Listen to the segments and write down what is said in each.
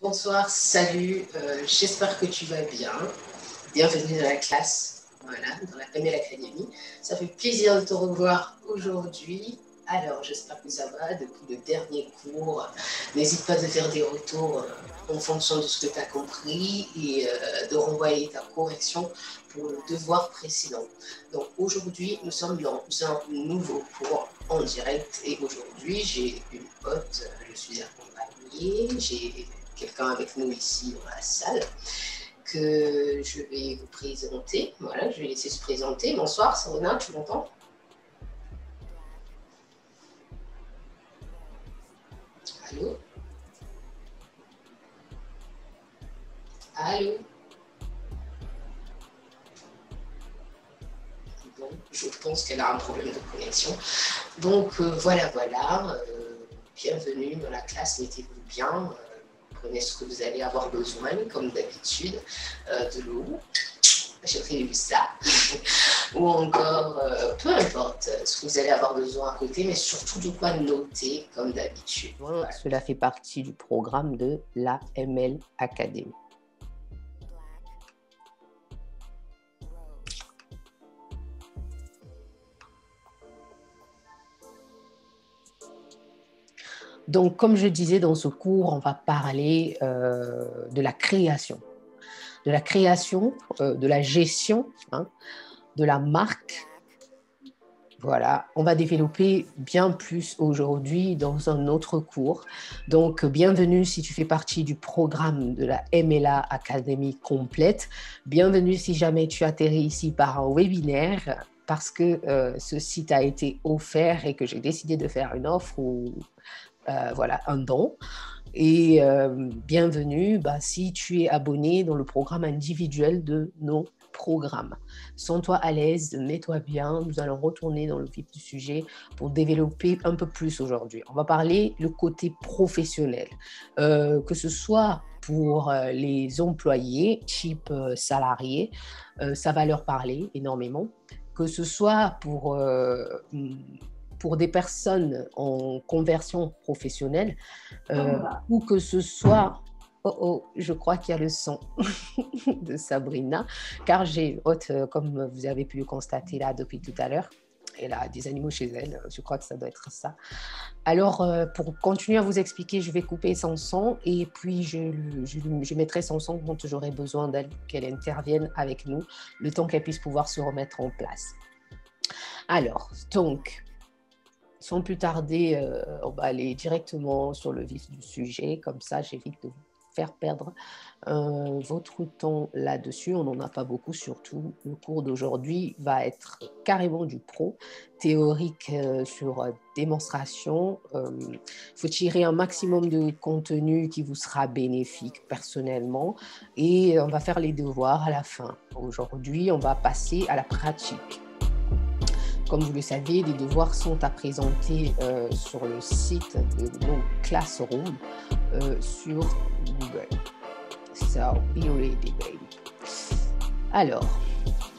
Bonsoir, salut, j'espère que tu vas bien. Bienvenue dans la classe, voilà, dans la ML Academy. Ça fait plaisir de te revoir aujourd'hui. Alors, j'espère que ça va depuis le dernier cours. N'hésite pas de faire des retours en fonction de ce que tu as compris et de renvoyer ta correction pour le devoir précédent. Donc, aujourd'hui, nous sommes dans un nouveau cours en direct et aujourd'hui, j'ai une hôte, je suis accompagnée, j'ai quelqu'un avec nous ici dans la salle que je vais vous présenter. Voilà, je vais laisser se présenter. Bonsoir, Sabrina, tu m'entends? Allô? Allô? Bon, je pense qu'elle a un problème de connexion. Donc, voilà. Bienvenue dans la classe, mettez-vous bien. Prenez ce que vous allez avoir besoin, comme d'habitude, de l'eau. J'ai prévu ça. Ou encore, peu importe ce que vous allez avoir besoin à côté, mais surtout de quoi noter, comme d'habitude. Voilà. Cela fait partie du programme de la ML Academy. Donc, comme je disais dans ce cours, on va parler de la création. De la création, de la gestion, de la marque. Voilà, on va développer bien plus aujourd'hui dans un autre cours. Donc, bienvenue si tu fais partie du programme de la MLA Academy complète. Bienvenue si jamais tu atterris ici par un webinaire parce que ce site a été offert et que j'ai décidé de faire une offre ou voilà, un don. Et bienvenue si tu es abonné dans le programme individuel de nos programmes. Sens-toi à l'aise, mets-toi bien. Nous allons retourner dans le vif du sujet pour développer un peu plus aujourd'hui. On va parler le côté professionnel, que ce soit pour les employés, type salariés, ça va leur parler énormément. Que ce soit pour des personnes en conversion professionnelle ou que ce soit... je crois qu'il y a le son de Sabrina, car j'ai une hôte, comme vous avez pu le constater là depuis tout à l'heure. Elle a des animaux chez elle, je crois que ça doit être ça. Alors, pour continuer à vous expliquer, je vais couper son son et puis je mettrai son son quand j'aurai besoin d'elle, qu'elle intervienne avec nous, le temps qu'elle puisse pouvoir se remettre en place. Alors, donc, sans plus tarder, on va aller directement sur le vif du sujet, comme ça j'évite de vous faire perdre votre temps là-dessus. On n'en a pas beaucoup, surtout. Le cours d'aujourd'hui va être carrément du pro, théorique sur démonstration. Il faut tirer un maximum de contenu qui vous sera bénéfique personnellement et on va faire les devoirs à la fin. Aujourd'hui, on va passer à la pratique. Comme vous le savez, les devoirs sont à présenter sur le site de nos Classroom sur Google. So, be ready, baby. Alors,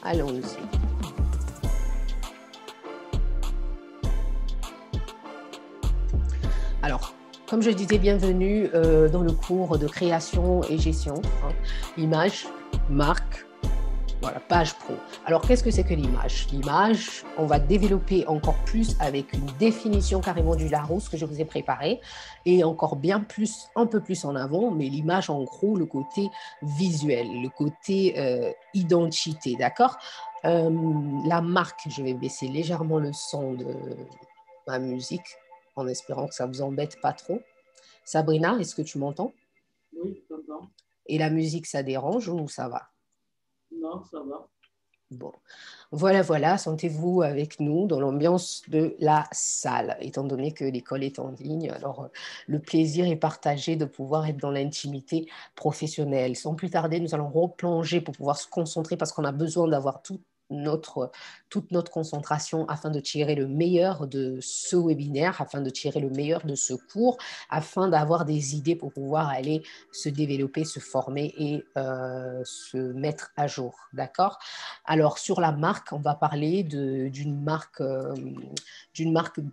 allons-y. Alors, comme je disais, bienvenue dans le cours de création et gestion. Image, marque. Voilà, page pro. Alors, qu'est-ce que c'est que l'image? L'image, on va développer encore plus avec une définition carrément du Larousse que je vous ai préparée et encore bien plus, un peu plus en avant, mais l'image, en gros, le côté visuel, le côté identité, d'accord? La marque, je vais baisser légèrement le son de ma musique en espérant que ça ne vous embête pas trop. Sabrina, est-ce que tu m'entends? Oui, je t'entends. Et la musique, ça dérange ou ça va? Non, ça va. Bon, voilà, sentez-vous avec nous dans l'ambiance de la salle, étant donné que l'école est en ligne. Alors, le plaisir est partagé de pouvoir être dans l'intimité professionnelle. Sans plus tarder, nous allons replonger pour pouvoir se concentrer parce qu'on a besoin d'avoir toute notre concentration afin de tirer le meilleur de ce webinaire, afin de tirer le meilleur de ce cours, afin d'avoir des idées pour pouvoir aller se développer, se former et se mettre à jour. D'accord? Alors, sur la marque, on va parler d'une marque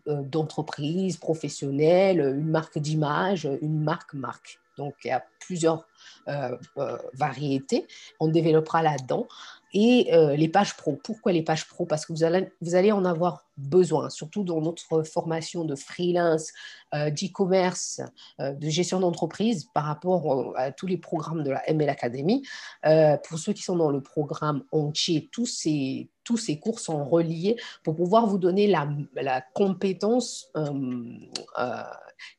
d'entreprise professionnelle, une marque d'image, une marque. Donc, il y a plusieurs variétés. On développera là-dedans. Et les pages pro. Pourquoi les pages pro? Parce que vous allez en avoir besoin, surtout dans notre formation de freelance, d'e-commerce, de gestion d'entreprise par rapport à tous les programmes de la ML Academy. Pour ceux qui sont dans le programme entier, tous ces cours sont reliés pour pouvoir vous donner la compétence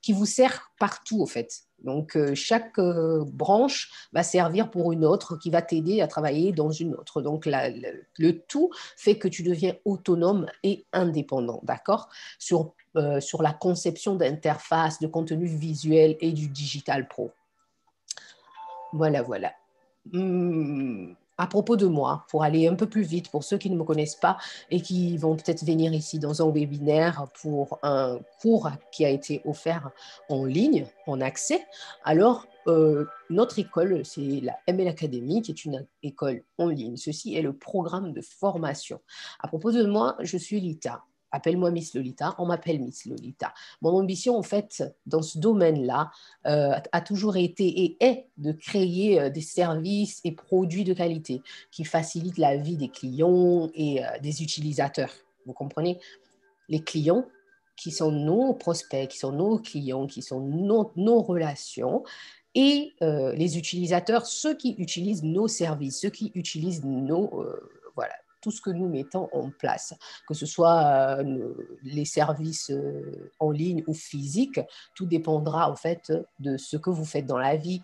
qui vous sert partout, au fait. Donc, chaque branche va servir pour une autre qui va t'aider à travailler dans une autre. Donc, le tout fait que tu deviens autonome et indépendant, d'accord, sur la conception d'interface, de contenu visuel et du digital pro. Voilà, voilà. À propos de moi, pour aller un peu plus vite, pour ceux qui ne me connaissent pas et qui vont peut-être venir ici dans un webinaire pour un cours qui a été offert en ligne, en accès, alors notre école, c'est la ML Academy, qui est une école en ligne. Ceci est le programme de formation. À propos de moi, je suis Lita. Appelle-moi Miss Lolita, on m'appelle Miss Lolita. Mon ambition, en fait, dans ce domaine-là, a toujours été et est de créer des services et produits de qualité qui facilitent la vie des clients et des utilisateurs. Vous comprenez? Les clients qui sont nos prospects, qui sont nos clients, qui sont nos relations, et les utilisateurs, ceux qui utilisent nos services, ceux qui utilisent voilà, tout ce que nous mettons en place, que ce soit les services en ligne ou physiques, tout dépendra en fait de ce que vous faites dans la vie,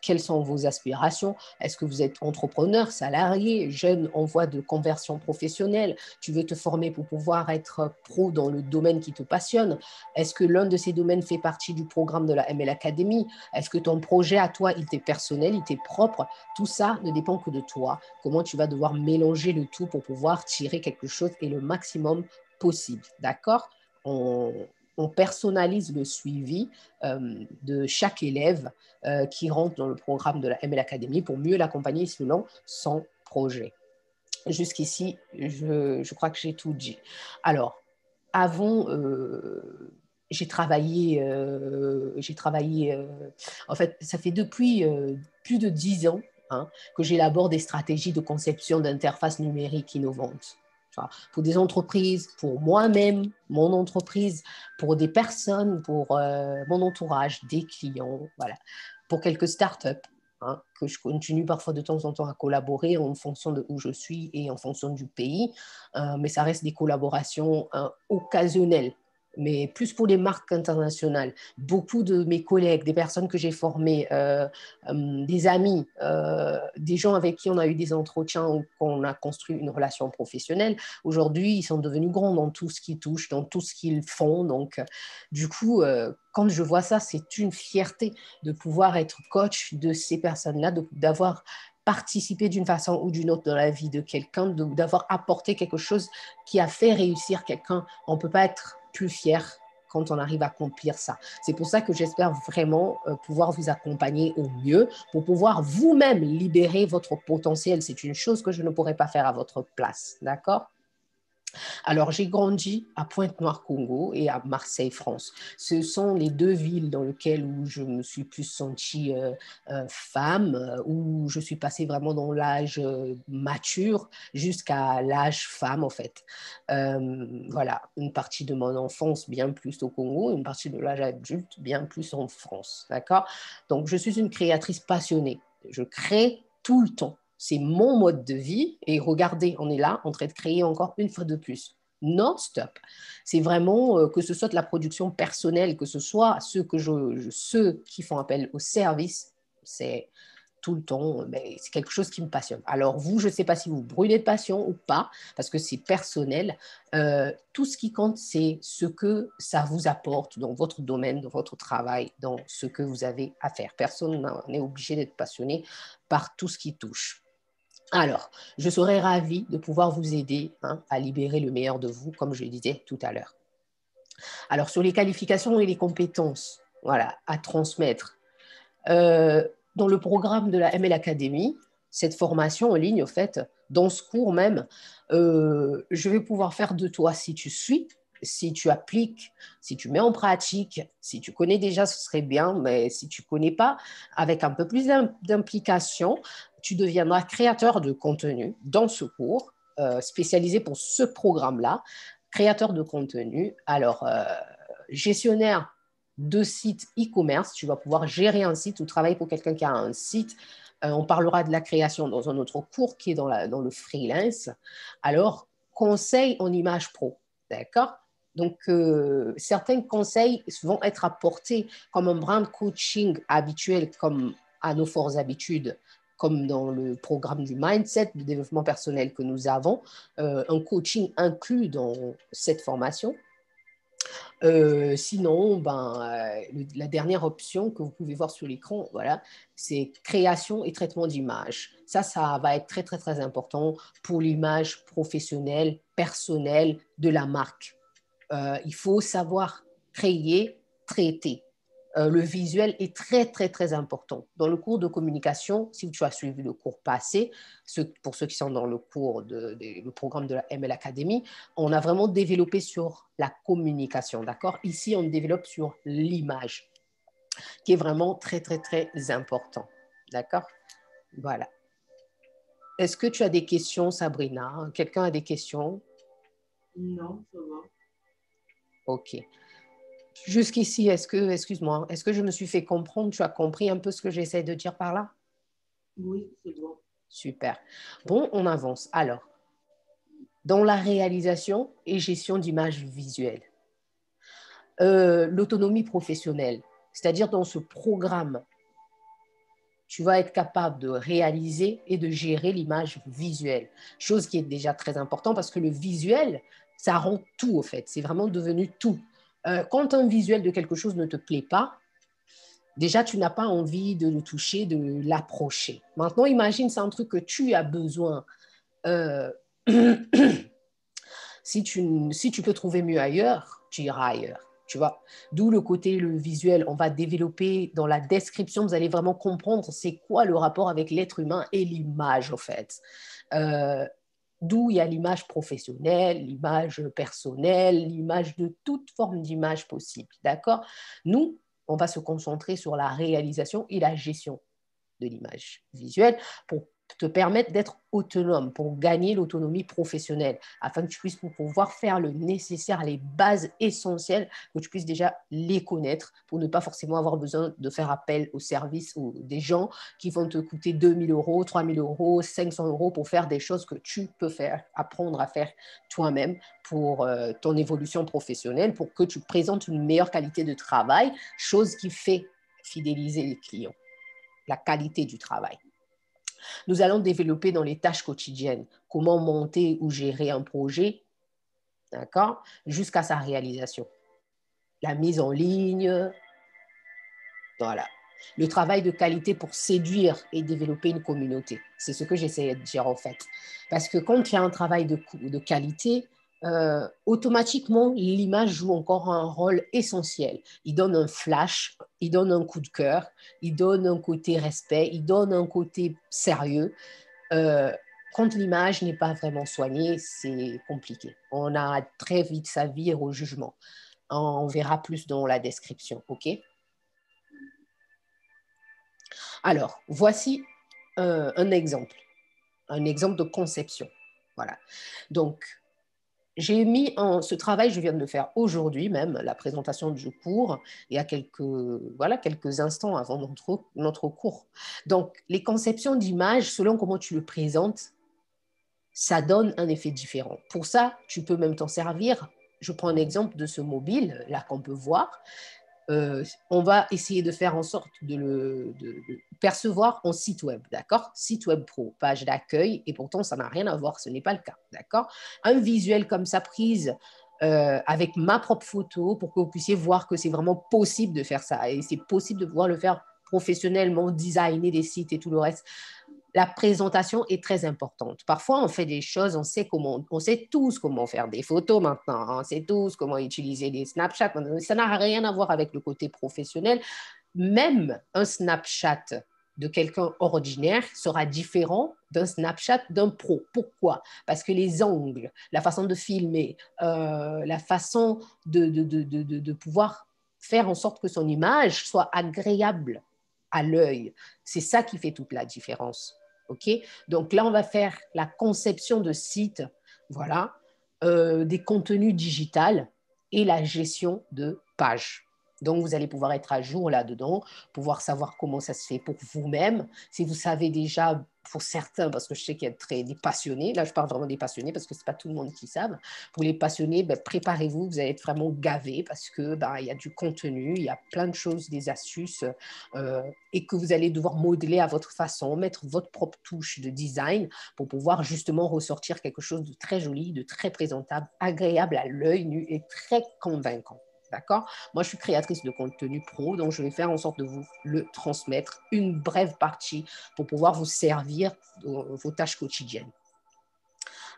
quelles sont vos aspirations, est-ce que vous êtes entrepreneur, salarié, jeune en voie de conversion professionnelle, tu veux te former pour pouvoir être pro dans le domaine qui te passionne, est-ce que l'un de ces domaines fait partie du programme de la ML Academy, est-ce que ton projet à toi, il t'est personnel, il t'est propre, tout ça ne dépend que de toi, comment tu vas devoir mélanger le tout pour pouvoir tirer quelque chose et le maximum possible, d'accord? On personnalise le suivi de chaque élève qui rentre dans le programme de la ML Academy pour mieux l'accompagner selon son projet. Jusqu'ici, je crois que j'ai tout dit. Alors, avant, j'ai travaillé, en fait, ça fait depuis plus de 10 ans que j'élabore des stratégies de conception d'interfaces numériques innovantes. Pour des entreprises, pour moi-même, mon entreprise, pour des personnes, pour mon entourage, des clients, voilà. Pour quelques startups, que je continue parfois de temps en temps à collaborer en fonction de où je suis et en fonction du pays, mais ça reste des collaborations occasionnelles, mais plus pour les marques internationales. Beaucoup de mes collègues, des personnes que j'ai formées, des amis, des gens avec qui on a eu des entretiens ou qu'on a construit une relation professionnelle, aujourd'hui, ils sont devenus grands dans tout ce qu'ils touchent, dans tout ce qu'ils font. Donc, du coup, quand je vois ça, c'est une fierté de pouvoir être coach de ces personnes-là, d'avoir participé d'une façon ou d'une autre dans la vie de quelqu'un, d'avoir apporté quelque chose qui a fait réussir quelqu'un. On ne peut pas être plus fier quand on arrive à accomplir ça. C'est pour ça que j'espère vraiment pouvoir vous accompagner au mieux pour pouvoir vous-même libérer votre potentiel. C'est une chose que je ne pourrais pas faire à votre place, d'accord? Alors, j'ai grandi à Pointe-Noire, Congo et à Marseille, France. Ce sont les deux villes dans lesquelles où je me suis plus sentie femme, où je suis passée vraiment dans l'âge mature jusqu'à l'âge femme, en fait. Voilà, une partie de mon enfance bien plus au Congo, une partie de l'âge adulte bien plus en France, d'accord? Donc, je suis une créatrice passionnée. Je crée tout le temps. C'est mon mode de vie. Et regardez, on est là en train de créer encore une fois de plus. Non-stop. C'est vraiment que ce soit de la production personnelle, que ce soit ceux qui font appel au service, c'est tout le temps, mais c'est quelque chose qui me passionne. Alors vous, je ne sais pas si vous brûlez de passion ou pas, parce que c'est personnel. Tout ce qui compte, c'est ce que ça vous apporte dans votre domaine, dans votre travail, dans ce que vous avez à faire. Personne n'est obligé d'être passionné par tout ce qui touche. Alors, je serais ravie de pouvoir vous aider à libérer le meilleur de vous, comme je le disais tout à l'heure. Alors, sur les qualifications et les compétences, voilà, à transmettre. Dans le programme de la ML Academy, cette formation en ligne, en fait, dans ce cours même, je vais pouvoir faire de toi, si tu suis, si tu appliques, si tu mets en pratique, si tu connais déjà, ce serait bien, mais si tu ne connais pas, avec un peu plus d'implication, tu deviendras créateur de contenu dans ce cours, spécialisé pour ce programme-là, créateur de contenu. Alors, gestionnaire de sites e-commerce, tu vas pouvoir gérer un site ou travailler pour quelqu'un qui a un site. On parlera de la création dans un autre cours qui est dans le freelance. Alors, conseil en image pro, d'accord? Donc, certains conseils vont être apportés comme un brand coaching habituel, comme à nos fortes habitudes, comme dans le programme du mindset, du développement personnel que nous avons, un coaching inclus dans cette formation. Sinon, la dernière option que vous pouvez voir sur l'écran, voilà, c'est création et traitement d'image. Ça va être très, très, très important pour l'image professionnelle, personnelle de la marque. Il faut savoir créer, traiter. Le visuel est très, très, très important. Dans le cours de communication, si tu as suivi le cours passé, pour ceux qui sont dans le cours le programme de la ML Academy, on a vraiment développé sur la communication, d'accord? Ici, on développe sur l'image, qui est vraiment très, très, très important, d'accord? Voilà. Est-ce que tu as des questions, Sabrina? Quelqu'un a des questions? Non, ça va. OK. Jusqu'ici, excuse-moi, est-ce que je me suis fait comprendre? Tu as compris un peu ce que j'essaie de dire par là? Oui, c'est bon. Super. Bon, on avance. Alors, dans la réalisation et gestion d'images visuelles, l'autonomie professionnelle, c'est-à-dire dans ce programme, tu vas être capable de réaliser et de gérer l'image visuelle, chose qui est déjà très importante parce que le visuel, ça rend tout au fait, c'est vraiment devenu tout. Quand un visuel de quelque chose ne te plaît pas, déjà, tu n'as pas envie de le toucher, de l'approcher. Maintenant, imagine, c'est un truc que tu as besoin. Si tu peux trouver mieux ailleurs, tu iras ailleurs. Tu vois, d'où le côté, le visuel, on va développer dans la description, vous allez vraiment comprendre c'est quoi le rapport avec l'être humain et l'image, en fait. D'où il y a l'image professionnelle, l'image personnelle, l'image de toute forme d'image possible, d'accord? Nous, on va se concentrer sur la réalisation et la gestion de l'image visuelle pour te permettre d'être autonome, pour gagner l'autonomie professionnelle, afin que tu puisses pouvoir faire le nécessaire, les bases essentielles, que tu puisses déjà les connaître pour ne pas forcément avoir besoin de faire appel aux services ou des gens qui vont te coûter 2000 euros, 3000 euros, 500 euros pour faire des choses que tu peux faire, apprendre à faire toi-même pour ton évolution professionnelle, pour que tu présentes une meilleure qualité de travail, chose qui fait fidéliser les clients, la qualité du travail. Nous allons développer dans les tâches quotidiennes comment monter ou gérer un projet, d'accord, jusqu'à sa réalisation. La mise en ligne, voilà. Le travail de qualité pour séduire et développer une communauté. C'est ce que j'essayais de dire en fait. Parce que quand tu as un travail de qualité, automatiquement, l'image joue encore un rôle essentiel. Il donne un flash, il donne un coup de cœur, il donne un côté respect, il donne un côté sérieux. Quand l'image n'est pas vraiment soignée, c'est compliqué. On a très vite sa vie au jugement. On verra plus dans la description, ok? Alors, voici un exemple de conception. Voilà. Donc, j'ai mis ce travail, je viens de le faire aujourd'hui même, la présentation du cours, il y a quelques instants avant notre cours. Donc, les conceptions d'images, selon comment tu le présentes, ça donne un effet différent. Pour ça, tu peux même t'en servir. Je prends un exemple de ce mobile, là, qu'on peut voir. On va essayer de faire en sorte de le percevoir en site web, d'accord? Site web pro, page d'accueil, et pourtant, ça n'a rien à voir, ce n'est pas le cas, d'accord? Un visuel comme ça prise avec ma propre photo pour que vous puissiez voir que c'est vraiment possible de faire ça, et c'est possible de pouvoir le faire professionnellement, designer des sites et tout le reste. La présentation est très importante. Parfois, on fait des choses, on sait tous comment faire des photos maintenant, hein, on sait tous comment utiliser des Snapchat. Ça n'a rien à voir avec le côté professionnel. Même un Snapchat de quelqu'un ordinaire sera différent d'un Snapchat d'un pro. Pourquoi? Parce que les angles, la façon de filmer, la façon de pouvoir faire en sorte que son image soit agréable à l'œil, c'est ça qui fait toute la différence. OK? Donc là, on va faire la conception de sites, voilà, des contenus digitaux et la gestion de pages. Donc, vous allez pouvoir être à jour là-dedans, pouvoir savoir comment ça se fait pour vous-même. Si vous savez déjà, pour certains, parce que je sais qu'il y a des passionnés, là je parle vraiment des passionnés parce que ce n'est pas tout le monde qui savent. Pour les passionnés, ben, préparez-vous, vous allez être vraiment gavés parce que ben, il y a du contenu, il y a plein de choses, des astuces et que vous allez devoir modeler à votre façon, mettre votre propre touche de design pour pouvoir justement ressortir quelque chose de très joli, de très présentable, agréable à l'œil nu et très convaincant. D'accord? Moi, je suis créatrice de contenu pro, donc je vais faire en sorte de vous le transmettre, une brève partie pour pouvoir vous servir dans vos tâches quotidiennes.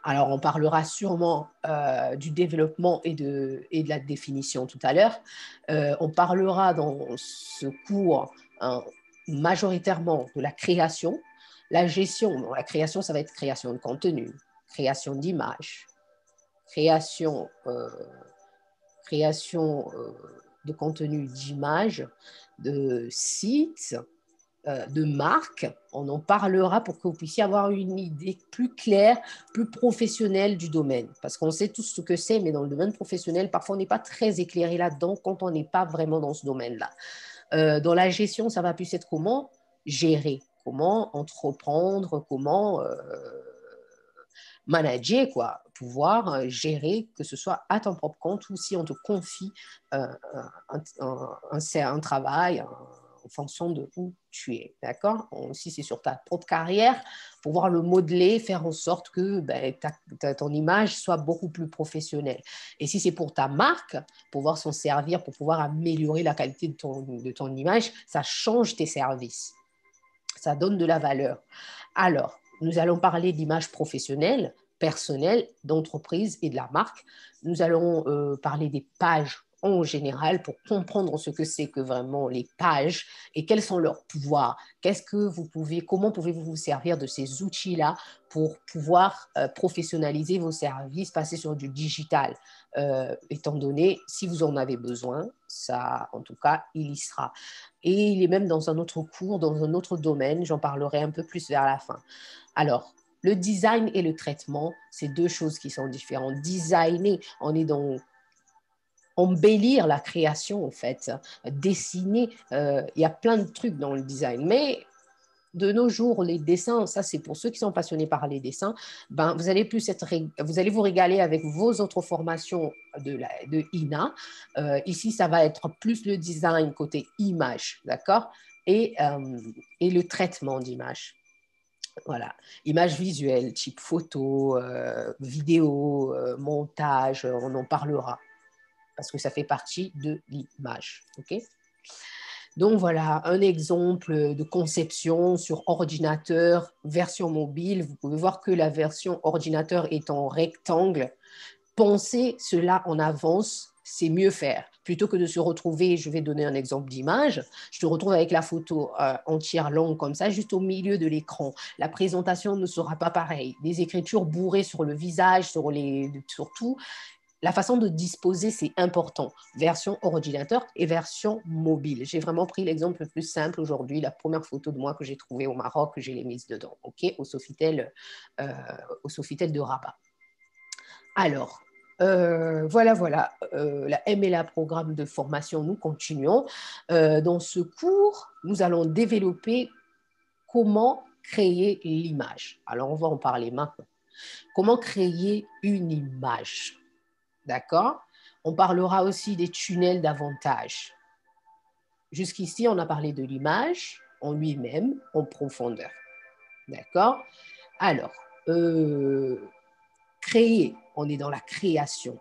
Alors, on parlera sûrement du développement et de la définition tout à l'heure. On parlera dans ce cours majoritairement de la création. La gestion, bon, la création, ça va être création de contenu, création d'images, création de contenu d'images, de sites, de marques. On en parlera pour que vous puissiez avoir une idée plus claire, plus professionnelle du domaine. Parce qu'on sait tous ce que c'est, mais dans le domaine professionnel, parfois on n'est pas très éclairé là-dedans quand on n'est pas vraiment dans ce domaine-là. Dans la gestion, ça va plus être comment gérer, comment entreprendre, comment manager, quoi, pouvoir gérer, que ce soit à ton propre compte ou si on te confie un travail en fonction de où tu es, d'accord? Si c'est sur ta propre carrière, pouvoir le modeler, faire en sorte que ben, ton image soit beaucoup plus professionnelle. Et si c'est pour ta marque, pouvoir s'en servir pour pouvoir améliorer la qualité de ton image, ça change tes services. Ça donne de la valeur. Alors, nous allons parler d'image professionnelle, personnelle, d'entreprise et de la marque. Nous allons parler des pages en général pour comprendre ce que c'est que vraiment les pages et quels sont leurs pouvoirs. Comment pouvez-vous vous servir de ces outils-là pour pouvoir professionnaliser vos services, passer sur du digital, étant donné, si vous en avez besoin, ça, en tout cas, il y sera. Et il est même dans un autre cours, dans un autre domaine, j'en parlerai un peu plus vers la fin. Alors, le design et le traitement, c'est deux choses qui sont différentes. Designer, on est dans embellir la création, en fait. Dessiner, il y a plein de trucs dans le design. Mais de nos jours, les dessins, ça c'est pour ceux qui sont passionnés par les dessins, ben, vous allez vous régaler avec vos autres formations de INA. Ici, ça va être plus le design côté image, d'accord? Et le traitement d'image. Voilà, image visuelle, type photo, vidéo, montage, on en parlera parce que ça fait partie de l'image, ok? Donc voilà, un exemple de conception sur ordinateur, version mobile. Vous pouvez voir que la version ordinateur est en rectangle. Pensez cela en avance, c'est mieux faire. Plutôt que de se retrouver, je vais donner un exemple d'image, je te retrouve avec la photo entière longue comme ça, juste au milieu de l'écran. La présentation ne sera pas pareille. Des écritures bourrées sur le visage, sur tout. La façon de disposer, c'est important. Version ordinateur et version mobile. J'ai vraiment pris l'exemple le plus simple aujourd'hui. La première photo de moi que j'ai trouvée au Maroc, je l'ai mise dedans, ok, au Sofitel de Rabat. Alors, voilà. La MLA, programme de formation, nous continuons. Dans ce cours, nous allons développer comment créer l'image. Alors, on va en parler maintenant. Comment créer une image? D'accord? On parlera aussi des tunnels d'avantage. Jusqu'ici, on a parlé de l'image en lui-même, en profondeur. D'accord? Alors, créer, on est dans la création.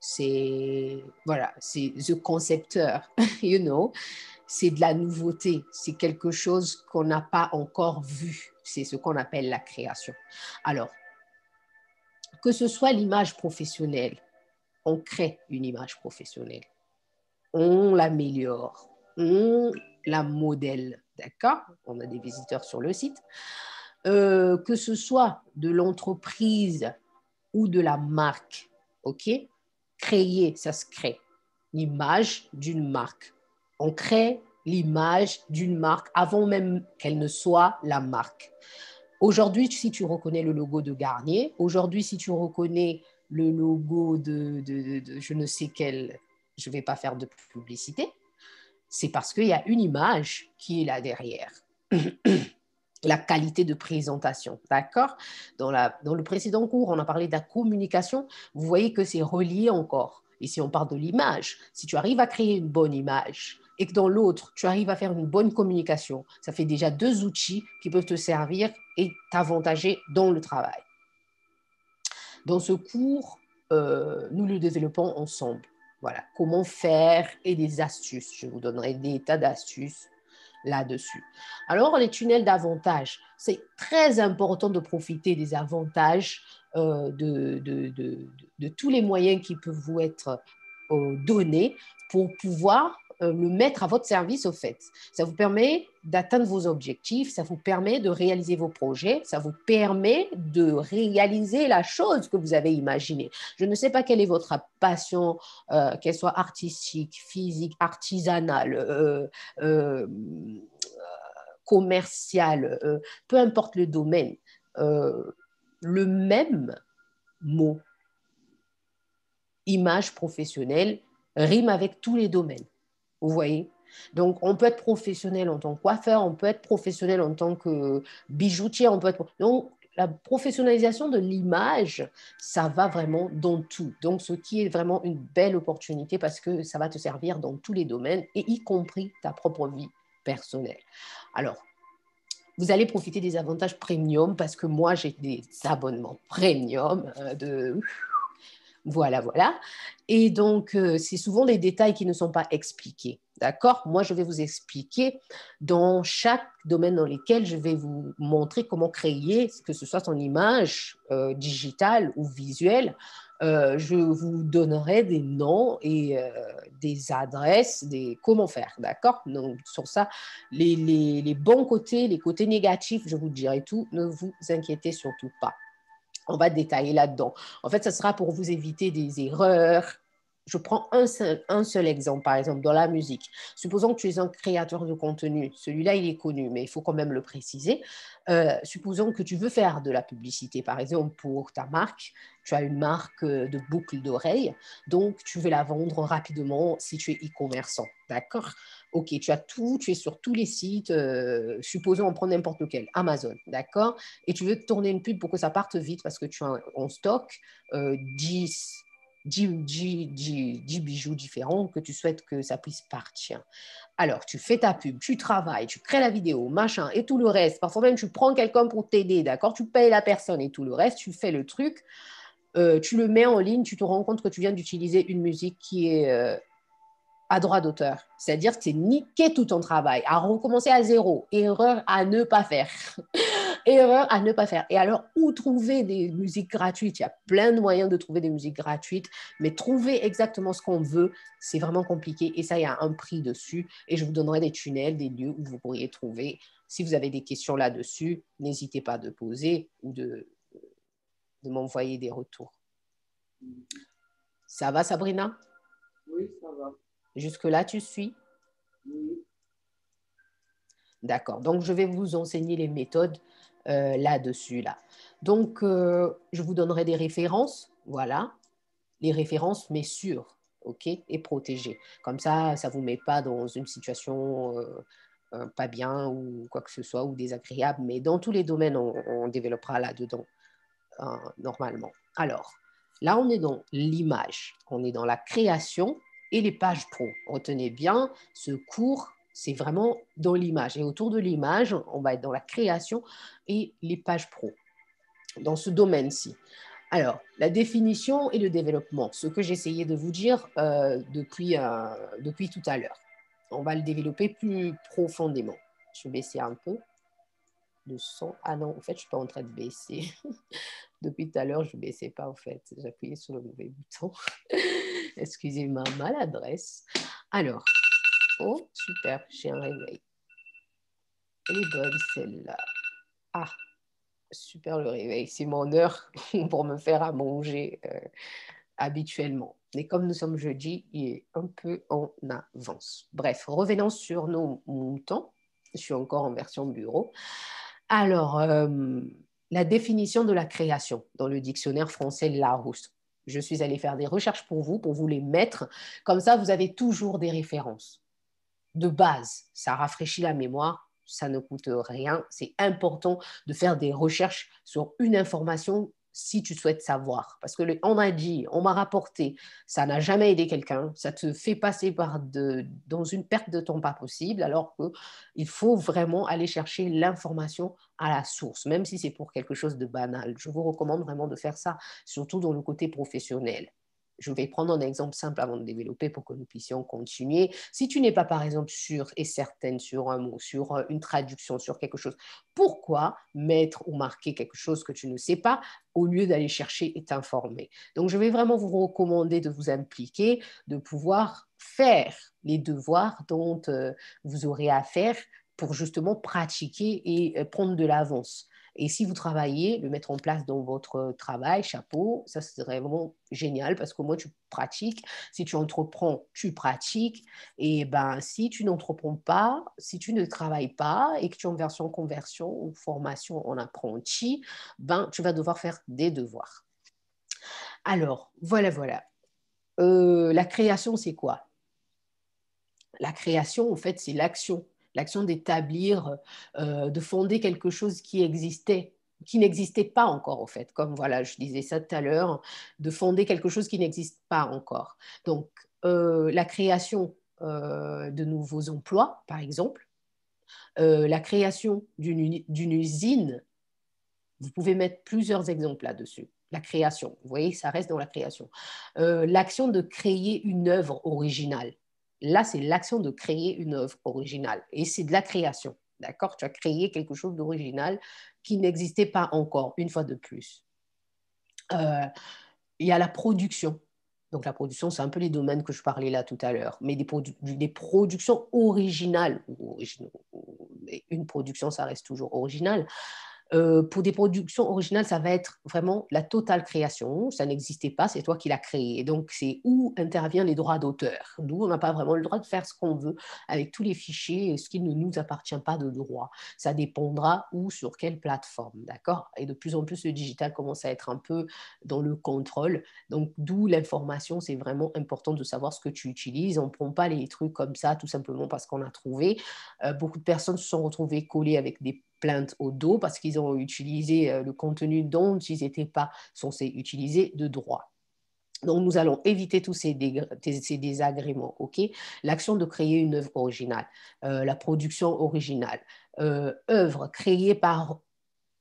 C'est the concepteur, you know. C'est de la nouveauté. C'est quelque chose qu'on n'a pas encore vu. C'est ce qu'on appelle la création. Alors, que ce soit l'image professionnelle, on crée une image professionnelle, on l'améliore, on la modèle, d'accord? On a des visiteurs sur le site. Que ce soit de l'entreprise ou de la marque, ok? Créer, ça se crée. L'image d'une marque. On crée l'image d'une marque avant même qu'elle ne soit la marque. Aujourd'hui, si tu reconnais le logo de Garnier, aujourd'hui, si tu reconnais le logo de je ne sais quel, je ne vais pas faire de publicité, c'est parce qu'il y a une image qui est là derrière. La qualité de présentation, d'accord? Dans le précédent cours, on a parlé de la communication. Vous voyez que c'est relié encore. Ici, on parle de l'image. Si tu arrives à créer une bonne image et que dans l'autre, tu arrives à faire une bonne communication, ça fait déjà deux outils qui peuvent te servir et t'avantager dans le travail. Dans ce cours, nous le développons ensemble. Voilà, comment faire et des astuces. Je vous donnerai des tas d'astuces là-dessus. Alors, les tunnels d'avantages, c'est très important de profiter des avantages de tous les moyens qui peuvent vous être donnés pour pouvoir le mettre à votre service au fait. Ça vous permet d'atteindre vos objectifs, ça vous permet de réaliser vos projets, ça vous permet de réaliser la chose que vous avez imaginée. Je ne sais pas quelle est votre passion, qu'elle soit artistique, physique, artisanale, commerciale, peu importe le domaine, le même mot, image professionnelle, rime avec tous les domaines. Vous voyez? Donc, on peut être professionnel en tant que coiffeur, on peut être professionnel en tant que bijoutier, on peut être... Donc, la professionnalisation de l'image, ça va vraiment dans tout. Donc, ce qui est vraiment une belle opportunité parce que ça va te servir dans tous les domaines et y compris ta propre vie personnelle. Alors, vous allez profiter des avantages premium parce que moi, j'ai des abonnements premium de... Voilà, voilà. Et donc, c'est souvent des détails qui ne sont pas expliqués. D'accord? Moi, je vais vous expliquer dans chaque domaine dans lequel je vais vous montrer comment créer, que ce soit son image digitale ou visuelle. Je vous donnerai des noms et des adresses, des comment faire. D'accord? Donc, sur ça, les bons côtés, les côtés négatifs, je vous dirai tout. Ne vous inquiétez surtout pas. On va détailler là-dedans. En fait, ça sera pour vous éviter des erreurs. Je prends un seul exemple, par exemple, dans la musique. Supposons que tu es un créateur de contenu. Celui-là, il est connu, mais il faut quand même le préciser. Supposons que tu veux faire de la publicité, par exemple, pour ta marque. Tu as une marque de boucles d'oreilles, donc tu veux la vendre rapidement si tu es e-commerçant. D'accord? Ok, tu as tout, tu es sur tous les sites. Supposons on prend n'importe lequel, Amazon, d'accord? Et tu veux tourner une pub pour que ça parte vite parce que tu as en stock 10 bijoux différents que tu souhaites que ça puisse partir. Alors, tu fais ta pub, tu travailles, tu crées la vidéo, machin, et tout le reste. Parfois même, tu prends quelqu'un pour t'aider, d'accord? Tu payes la personne et tout le reste, tu fais le truc, tu le mets en ligne, tu te rends compte que tu viens d'utiliser une musique qui est à droit d'auteur. C'est-à-dire que c'est niquer tout ton travail, à recommencer à zéro. Erreur à ne pas faire. Erreur à ne pas faire. Et alors, où trouver des musiques gratuites? Il y a plein de moyens de trouver des musiques gratuites, mais trouver exactement ce qu'on veut, c'est vraiment compliqué. Et ça, il y a un prix dessus. Et je vous donnerai des tunnels, des lieux où vous pourriez trouver. Si vous avez des questions là-dessus, n'hésitez pas de poser ou de m'envoyer des retours. Ça va, Sabrina? Oui, ça va. Jusque-là, tu suis? Oui. D'accord. Donc, je vais vous enseigner les méthodes là-dessus. Là. Donc, je vous donnerai des références. Voilà. Les références, mais sûres, OK, et protégées. Comme ça ne vous met pas dans une situation pas bien ou quoi que ce soit, ou désagréable. Mais dans tous les domaines, on développera là-dedans, normalement. Alors, là, on est dans l'image. On est dans la création et les pages pro. Retenez bien, ce cours, c'est vraiment dans l'image. Et autour de l'image, on va être dans la création et les pages pro, dans ce domaine-ci. Alors, la définition et le développement, ce que j'essayais de vous dire depuis tout à l'heure. On va le développer plus profondément. Je vais baisser un peu le son. Ah non, en fait, je ne suis pas en train de baisser. Depuis tout à l'heure, je ne baissais pas, en fait. J'appuyais sur le mauvais bouton. Excusez ma maladresse. Alors, oh, super, j'ai un réveil. Elle est bonne celle-là. Ah, super le réveil. C'est mon heure pour me faire à manger habituellement. Mais comme nous sommes jeudi, il est un peu en avance. Bref, revenons sur nos moutons. Je suis encore en version bureau. Alors, la définition de la création dans le dictionnaire français Larousse. Je suis allée faire des recherches pour vous les mettre. Comme ça, vous avez toujours des références de base. Ça rafraîchit la mémoire, ça ne coûte rien. C'est important de faire des recherches sur une information si tu souhaites savoir. Parce que on m'a dit, on m'a rapporté, ça n'a jamais aidé quelqu'un, ça te fait passer dans une perte de temps pas possible, alors qu'il faut vraiment aller chercher l'information à la source, même si c'est pour quelque chose de banal. Je vous recommande vraiment de faire ça, surtout dans le côté professionnel. Je vais prendre un exemple simple avant de développer pour que nous puissions continuer. Si tu n'es pas, par exemple, sûre et certaine sur un mot, sur une traduction, sur quelque chose, pourquoi mettre ou marquer quelque chose que tu ne sais pas au lieu d'aller chercher et t'informer? Donc, je vais vraiment vous recommander de vous impliquer, de pouvoir faire les devoirs dont vous aurez à faire pour justement pratiquer et prendre de l'avance. Et si vous travaillez, le mettre en place dans votre travail, chapeau, ça serait vraiment génial parce qu'au moins tu pratiques. Si tu entreprends, tu pratiques. Et ben, si tu n'entreprends pas, si tu ne travailles pas et que tu es en version conversion ou formation en apprenti, ben, tu vas devoir faire des devoirs. Alors, voilà. La création, c'est quoi? La création, en fait, c'est l'action d'établir, de fonder quelque chose qui n'existait pas encore, en fait. Comme voilà, je disais ça tout à l'heure, de fonder quelque chose qui n'existe pas encore. Donc, la création de nouveaux emplois, par exemple, la création d'une usine, vous pouvez mettre plusieurs exemples là-dessus. La création, vous voyez, ça reste dans la création. L'action de créer une œuvre originale. Là, c'est l'action de créer une œuvre originale. Et c'est de la création. D'accord? Tu as créé quelque chose d'original qui n'existait pas encore, une fois de plus. Euh, il y a la production. Donc, la production, c'est un peu les domaines que je parlais là tout à l'heure. Mais des productions originales. Une production, ça reste toujours original. Pour des productions originales, ça va être vraiment la totale création. Ça n'existait pas, c'est toi qui l'as créé. Donc, c'est où interviennent les droits d'auteur. Nous, on n'a pas vraiment le droit de faire ce qu'on veut avec tous les fichiers, ce qui ne nous appartient pas de droit. Ça dépendra où, sur quelle plateforme, d'accord? Et de plus en plus, le digital commence à être un peu dans le contrôle. Donc, d'où l'information, c'est vraiment important de savoir ce que tu utilises. On ne prend pas les trucs comme ça, tout simplement parce qu'on a trouvé. Beaucoup de personnes se sont retrouvées collées avec des plainte au dos parce qu'ils ont utilisé le contenu dont ils n'étaient pas censés utiliser de droit. Donc, nous allons éviter tous ces désagréments. Okay? L'action de créer une œuvre originale, la production originale, œuvre créée par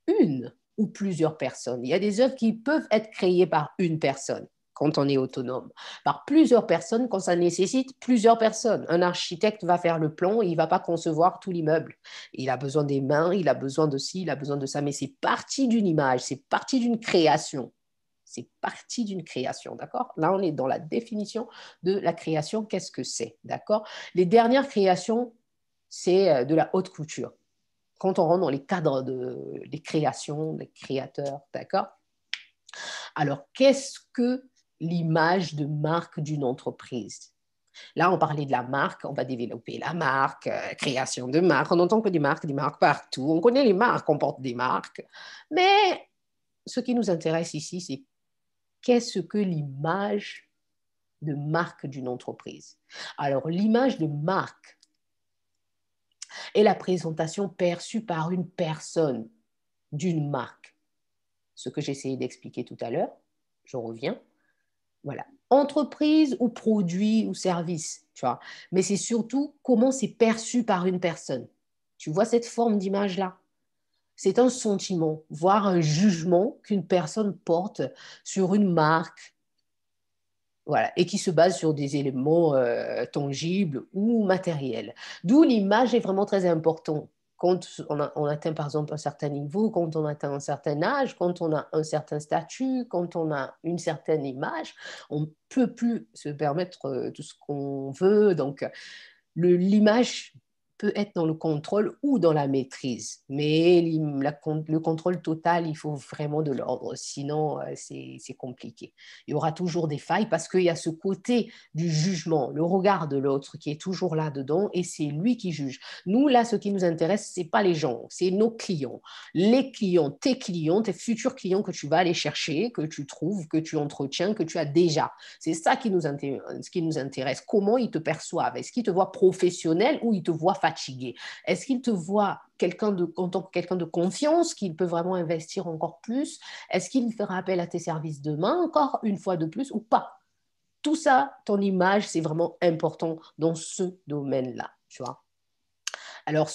une ou plusieurs personnes. Il y a des œuvres qui peuvent être créées par une personne quand on est autonome, par plusieurs personnes quand ça nécessite plusieurs personnes. Un architecte va faire le plan, il ne va pas concevoir tout l'immeuble. Il a besoin des mains, il a besoin de ci, il a besoin de ça, mais c'est partie d'une image, c'est partie d'une création. C'est partie d'une création, d'accord? Là, on est dans la définition de la création. Qu'est-ce que c'est, d'accord? Les dernières créations, c'est de la haute couture. Quand on rentre dans les cadres des créations, des créateurs, d'accord? Alors, qu'est-ce que l'image de marque d'une entreprise? Là, on parlait de la marque, on va développer la marque, création de marque. On entend que des marques partout. On connaît les marques, on porte des marques. Mais ce qui nous intéresse ici, c'est qu'est-ce que l'image de marque d'une entreprise? Alors, l'image de marque est la présentation perçue par une personne d'une marque. Ce que j'ai essayé d'expliquer tout à l'heure, je reviens. Voilà. Entreprise ou produit ou service, tu vois. Mais c'est surtout comment c'est perçu par une personne. Tu vois cette forme d'image-là? C'est un sentiment, voire un jugement qu'une personne porte sur une marque, voilà, et qui se base sur des éléments tangibles ou matériels. D'où l'image est vraiment très importante. Quand on atteint par exemple un certain niveau, quand on atteint un certain âge, quand on a un certain statut, quand on a une certaine image, on ne peut plus se permettre tout ce qu'on veut. Donc, l'image peut être dans le contrôle ou dans la maîtrise. Mais le contrôle total, il faut vraiment de l'ordre. Sinon, c'est compliqué. Il y aura toujours des failles parce qu'il y a ce côté du jugement, le regard de l'autre qui est toujours là-dedans et c'est lui qui juge. Nous, là, ce qui nous intéresse, ce n'est pas les gens, c'est nos clients. Les clients, tes futurs clients que tu vas aller chercher, que tu trouves, que tu entretiens, que tu as déjà. C'est ça qui nous intéresse. Comment ils te perçoivent? Est-ce qu'ils te voient professionnel ou ils te voient fatigué? Est-ce qu'ils te voient en tant que quelqu'un de confiance, qu'il peut vraiment investir encore plus? Est-ce qu'il fera appel à tes services demain, encore une fois de plus, ou pas? Tout ça, ton image, c'est vraiment important dans ce domaine-là, tu vois. Alors,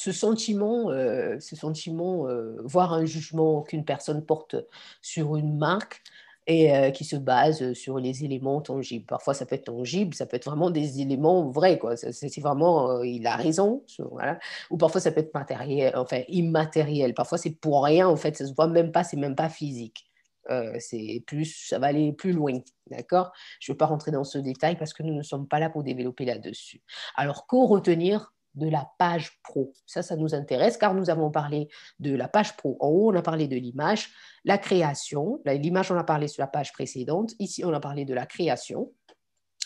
voire un jugement qu'une personne porte sur une marque et qui se base sur les éléments tangibles. Parfois, ça peut être tangible, ça peut être vraiment des éléments vrais, quoi. C'est vraiment, il a raison, voilà. Ou parfois, ça peut être matériel, enfin, immatériel. Parfois, c'est pour rien, en fait, ça se voit même pas, c'est même pas physique. Ça va aller plus loin, d'accord? Je ne veux pas rentrer dans ce détail parce que nous ne sommes pas là pour développer là-dessus. Alors, qu'en retenir de la page pro? Ça nous intéresse car nous avons parlé de la page pro. En haut, on a parlé de l'image, la création. L'image, on a parlé sur la page précédente. Ici, on a parlé de la création.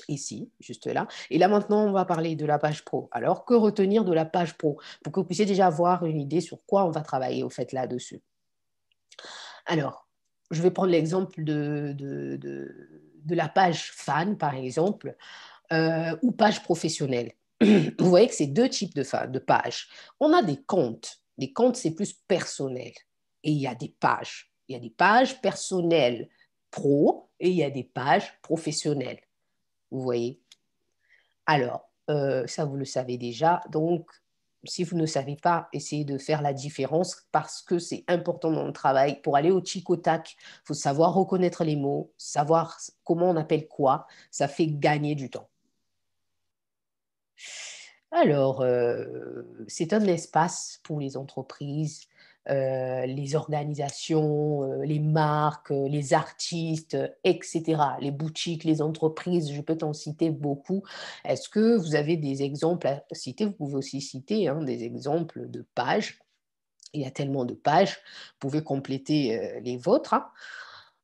Ici, juste là. Et là, maintenant, on va parler de la page pro. Alors, que retenir de la page pro? Pour que vous puissiez déjà avoir une idée sur quoi on va travailler, au fait, là-dessus. Alors, je vais prendre l'exemple de la page fan, par exemple, ou page professionnelle. Vous voyez que c'est deux types de pages. On a des comptes. Les comptes, c'est plus personnel. Et il y a des pages. Il y a des pages personnelles pro et il y a des pages professionnelles. Vous voyez? Alors, ça, vous le savez déjà. Donc, si vous ne savez pas, essayez de faire la différence parce que c'est important dans le travail. Pour aller au tic au tac, il faut savoir reconnaître les mots, savoir comment on appelle quoi. Ça fait gagner du temps. Alors, c'est un espace pour les entreprises, les organisations, les marques, les artistes, etc. Les boutiques, les entreprises, je peux t'en citer beaucoup. Est-ce que vous avez des exemples à citer? Vous pouvez aussi citer des exemples de pages. Il y a tellement de pages, vous pouvez compléter les vôtres.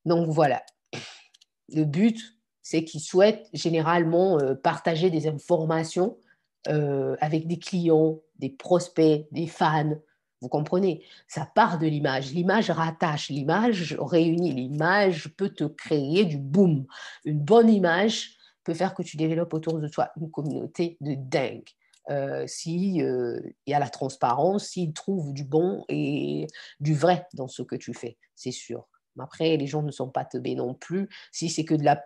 Donc voilà, le but, c'est qu'ils souhaitent généralement partager des informations avec des clients, des prospects, des fans. Vous comprenez? Ça part de l'image. L'image rattache, l'image réunit, l'image peut te créer du boom. Une bonne image peut faire que tu développes autour de toi une communauté de dingue. Si il y a la transparence, s'ils trouvent du bon et du vrai dans ce que tu fais, c'est sûr. Mais après, les gens ne sont pas teubés non plus. Si c'est que de la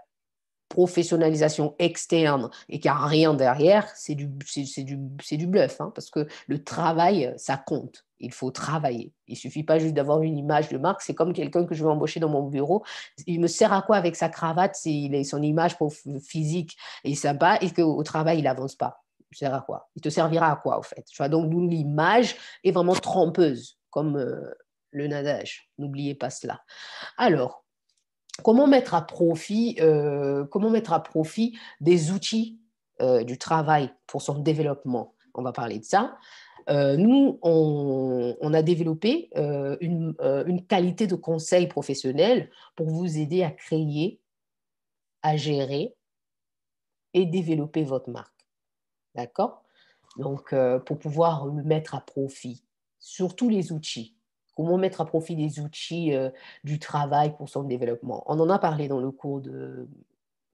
professionnalisation externe et qu'il n'y a rien derrière, c'est du bluff, parce que le travail, ça compte. Il faut travailler. Il ne suffit pas juste d'avoir une image de marque. C'est comme quelqu'un que je vais embaucher dans mon bureau. Il me sert à quoi avec sa cravate si son image physique est sympa et qu'au travail, il n'avance pas? Il sert à quoi? Il te servira à quoi, au fait? Tu vois, donc, l'image est vraiment trompeuse, comme le nadage. N'oubliez pas cela. Alors, comment mettre à profit des outils du travail pour son développement? On va parler de ça. Nous, on a développé une qualité de conseil professionnel pour vous aider à créer, à gérer et développer votre marque. D'accord? Donc, pour pouvoir le mettre à profit sur tous les outils. Comment mettre à profit des outils du travail pour son développement? On en a parlé dans le cours de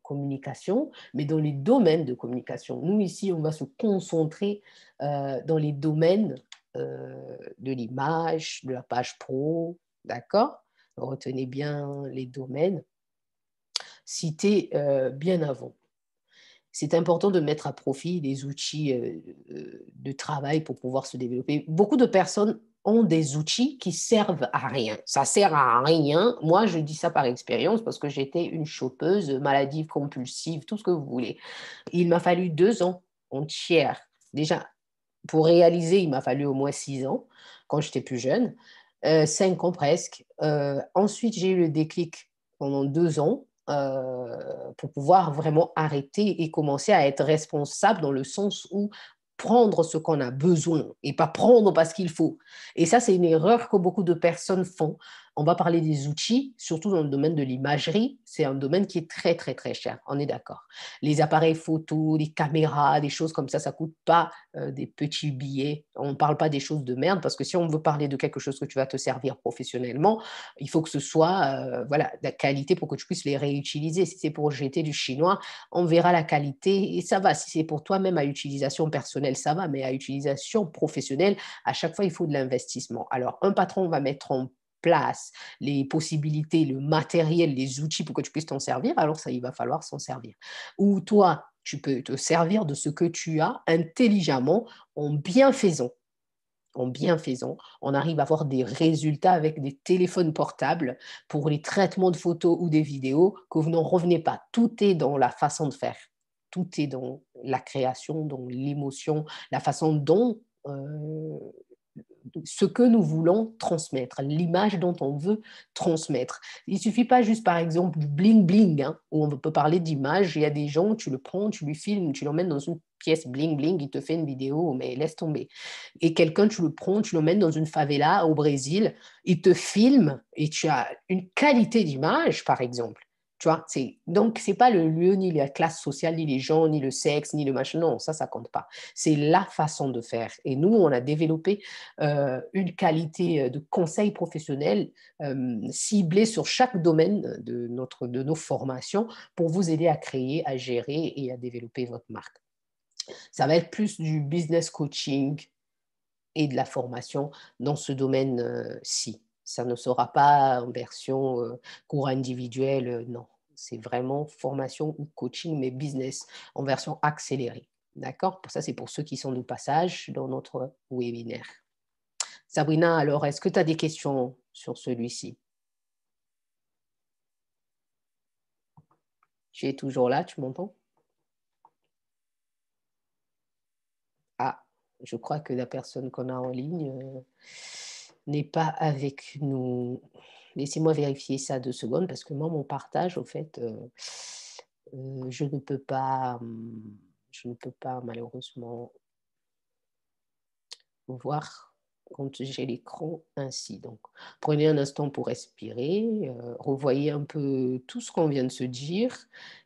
communication, mais dans les domaines de communication. Nous, ici, on va se concentrer dans les domaines de l'image, de la page pro, d'accord? Retenez bien les domaines cités bien avant. C'est important de mettre à profit des outils de travail pour pouvoir se développer. Beaucoup de personnes ont des outils qui servent à rien. Ça sert à rien. Moi, je dis ça par expérience parce que j'étais une chopeuse, maladive, compulsive, tout ce que vous voulez. Il m'a fallu 2 ans entiers. Déjà, pour réaliser, il m'a fallu au moins 6 ans quand j'étais plus jeune, 5 ans presque. Ensuite, j'ai eu le déclic pendant 2 ans pour pouvoir vraiment arrêter et commencer à être responsable dans le sens où prendre ce qu'on a besoin et pas prendre parce qu'il faut. Et ça, c'est une erreur que beaucoup de personnes font. On va parler des outils, surtout dans le domaine de l'imagerie. C'est un domaine qui est très, très, très cher. On est d'accord. Les appareils photo, les caméras, des choses comme ça ne coûte pas des petits billets. On ne parle pas des choses de merde parce que si on veut parler de quelque chose que tu vas te servir professionnellement, il faut que ce soit voilà, de la qualité pour que tu puisses les réutiliser. Si c'est pour jeter du chinois, on verra la qualité et ça va. Si c'est pour toi-même à utilisation personnelle, ça va, mais à utilisation professionnelle, à chaque fois, il faut de l'investissement. Alors, un patron va mettre en place les possibilités, le matériel, les outils pour que tu puisses t'en servir, alors ça, il va falloir s'en servir. Ou toi, tu peux te servir de ce que tu as intelligemment en bienfaisant. En bienfaisant, on arrive à avoir des résultats avec des téléphones portables pour les traitements de photos ou des vidéos que vous n'en revenez pas. Tout est dans la façon de faire. Tout est dans la création, dans l'émotion, la façon dont ce que nous voulons transmettre, l'image dont on veut transmettre. Il ne suffit pas juste, par exemple, du bling-bling, hein, où on peut parler d'image. Il y a des gens, tu le prends, tu lui filmes, tu l'emmènes dans une pièce bling-bling, il te fait une vidéo, mais laisse tomber. Et quelqu'un, tu le prends, tu l'emmènes dans une favela au Brésil, il te filme et tu as une qualité d'image, par exemple. Tu vois, donc, ce n'est pas le lieu, ni la classe sociale, ni les gens, ni le sexe, ni le machin. Non, ça ne compte pas. C'est la façon de faire. Et nous, on a développé une qualité de conseil professionnel ciblé sur chaque domaine de nos formations pour vous aider à créer, à gérer et à développer votre marque. Ça va être plus du business coaching et de la formation dans ce domaine-ci. Ça ne sera pas en version cours individuel, non. C'est vraiment formation ou coaching, mais business en version accélérée. D'accord? Ça, c'est pour ceux qui sont de passage dans notre webinaire. Sabrina, alors, est-ce que tu as des questions sur celui-ci? Tu es toujours là, tu m'entends? Ah, je crois que la personne qu'on a en ligne n'est pas avec nous. Laissez-moi vérifier ça 2 secondes parce que moi, mon partage, au fait, je ne peux pas malheureusement voir quand j'ai l'écran ainsi. Donc, prenez un instant pour respirer, revoyez un peu tout ce qu'on vient de se dire.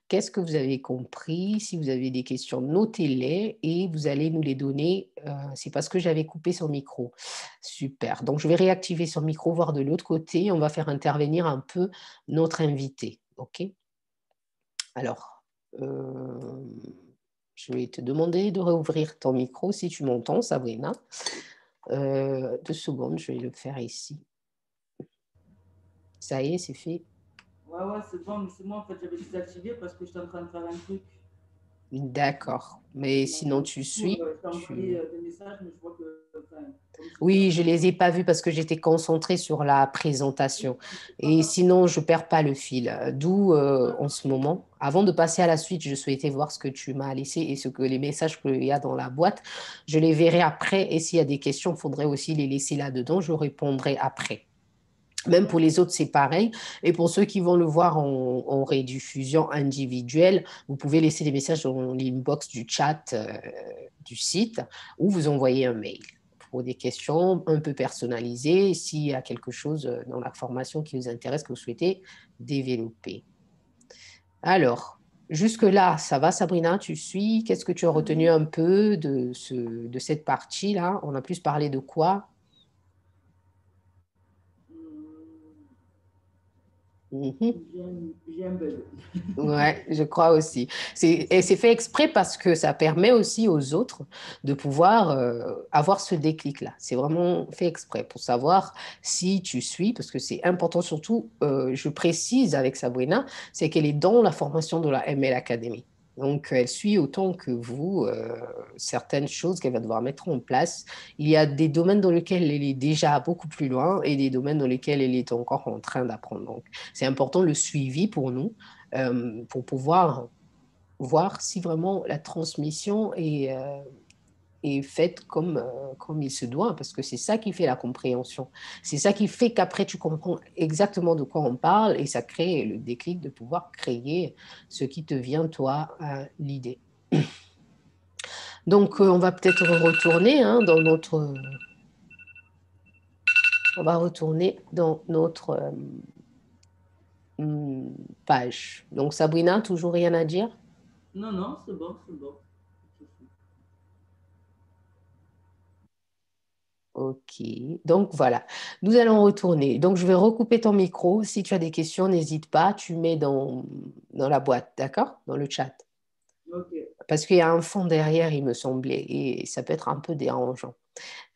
Qu'est-ce que vous avez compris? Si vous avez des questions, notez-les et vous allez nous les donner. C'est parce que j'avais coupé son micro. Super. Donc, je vais réactiver son micro, voir de l'autre côté. On va faire intervenir un peu notre invité. OK? Alors, je vais te demander de rouvrir ton micro si tu m'entends, Sabrina. 2 secondes, je vais le faire ici. Ça y est, c'est fait. Ouais, c'est bon, mais c'est moi, en fait, j'avais désactivé parce que j'étais en train de faire un truc. D'accord. Mais Donc, sinon, du tu coup, suis. je t'ai envoyé des messages, mais je vois que, enfin, comme Oui, c'était je ne les ai pas vus parce que j'étais concentrée sur la présentation. Et sinon, je ne perds pas le fil. D'où, en ce moment, avant de passer à la suite, je souhaitais voir ce que tu m'as laissé et ce que les messages qu'il y a dans la boîte. Je les verrai après. Et s'il y a des questions, il faudrait aussi les laisser là-dedans. Je répondrai après. Même pour les autres, c'est pareil. Et pour ceux qui vont le voir en rediffusion individuelle, vous pouvez laisser des messages dans l'inbox du chat du site ou vous envoyer un mail pour des questions un peu personnalisées s'il y a quelque chose dans la formation qui vous intéresse, que vous souhaitez développer. Alors, jusque-là, ça va, Sabrina, tu suis? Qu'est-ce que tu as retenu un peu de cette partie-là? On a plus parlé de quoi? j'ai un bug. Ouais, je crois aussi. Et c'est fait exprès parce que ça permet aussi aux autres de pouvoir avoir ce déclic-là. C'est vraiment fait exprès pour savoir si tu suis, parce que c'est important surtout, je précise avec Sabrina, c'est qu'elle est dans la formation de la ML Academy. Donc, elle suit autant que vous certaines choses qu'elle va devoir mettre en place. Il y a des domaines dans lesquels elle est déjà beaucoup plus loin et des domaines dans lesquels elle est encore en train d'apprendre. Donc, c'est important le suivi pour nous pour pouvoir voir si vraiment la transmission est faite comme il se doit, parce que c'est ça qui fait la compréhension. C'est ça qui fait qu'après, tu comprends exactement de quoi on parle et ça crée le déclic de pouvoir créer ce qui te vient, toi, à l'idée. Donc, on va peut-être retourner dans notre... On va retourner dans notre page. Donc, Sabrina, toujours rien à dire? Non, non, c'est bon, c'est bon. Ok, donc voilà, nous allons retourner. Donc, je vais recouper ton micro. Si tu as des questions, n'hésite pas, tu mets dans la boîte, d'accord? Dans le chat. Ok. Parce qu'il y a un fond derrière, il me semblait, et ça peut être un peu dérangeant.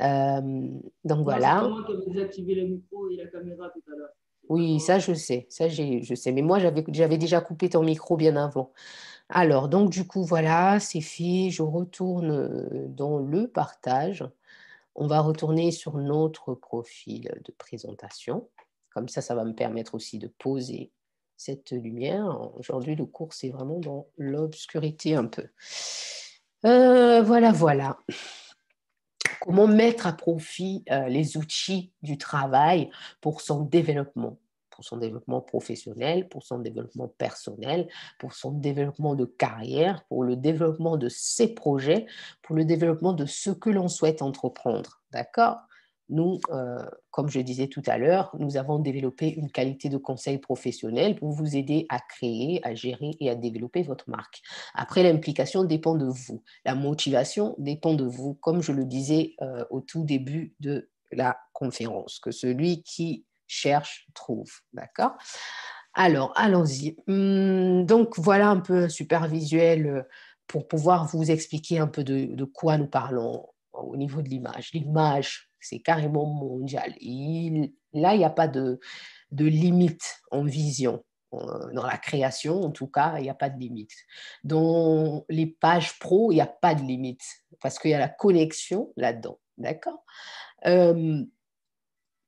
Euh, donc Non, c'est pas voilà. moi qui avais désactivé le micro et la caméra tout à l'heure. C'est pas Oui, toi. ça je sais, je sais. Mais moi, j'avais déjà coupé ton micro bien avant. Alors, donc du coup, voilà, c'est fait. Je retourne dans le partage. On va retourner sur notre profil de présentation. Comme ça va me permettre aussi de poser cette lumière. Aujourd'hui, le cours, c'est vraiment dans l'obscurité un peu. Voilà, voilà. Comment mettre à profit les outils du travail pour son développement professionnel, pour son développement personnel, pour son développement de carrière, pour le développement de ses projets, pour le développement de ce que l'on souhaite entreprendre. D'accord? Nous, comme je disais tout à l'heure, nous avons développé une qualité de conseil professionnel pour vous aider à créer, à gérer et à développer votre marque. Après, l'implication dépend de vous. La motivation dépend de vous, comme je le disais au tout début de la conférence, que celui qui cherche trouve. D'accord? Alors, allons-y. Donc, voilà un peu un super visuel pour pouvoir vous expliquer un peu de quoi nous parlons au niveau de l'image. L'image, c'est carrément mondial. Là, il n'y a pas de limite en vision. Dans la création, en tout cas, il n'y a pas de limite. Dans les pages pro, il n'y a pas de limite parce qu'il y a la connexion là-dedans. D'accord? Il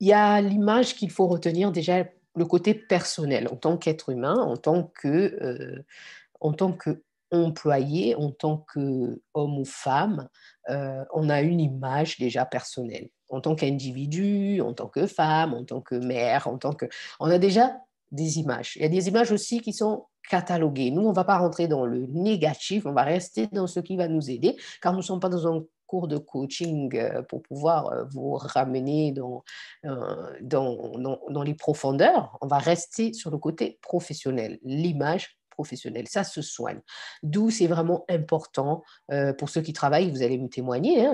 y a l'image qu'il faut retenir déjà, le côté personnel en tant qu'être humain, en tant qu'employé, en tant qu'homme ou femme, on a une image déjà personnelle. En tant qu'individu, en tant que femme, en tant que mère, on a déjà des images. Il y a des images aussi qui sont cataloguées. Nous, on ne va pas rentrer dans le négatif, on va rester dans ce qui va nous aider, car nous ne sommes pas dans un cours de coaching pour pouvoir vous ramener dans les profondeurs. On va rester sur le côté professionnel, l'image professionnelle. Ça se soigne. D'où c'est vraiment important pour ceux qui travaillent, vous allez me témoigner,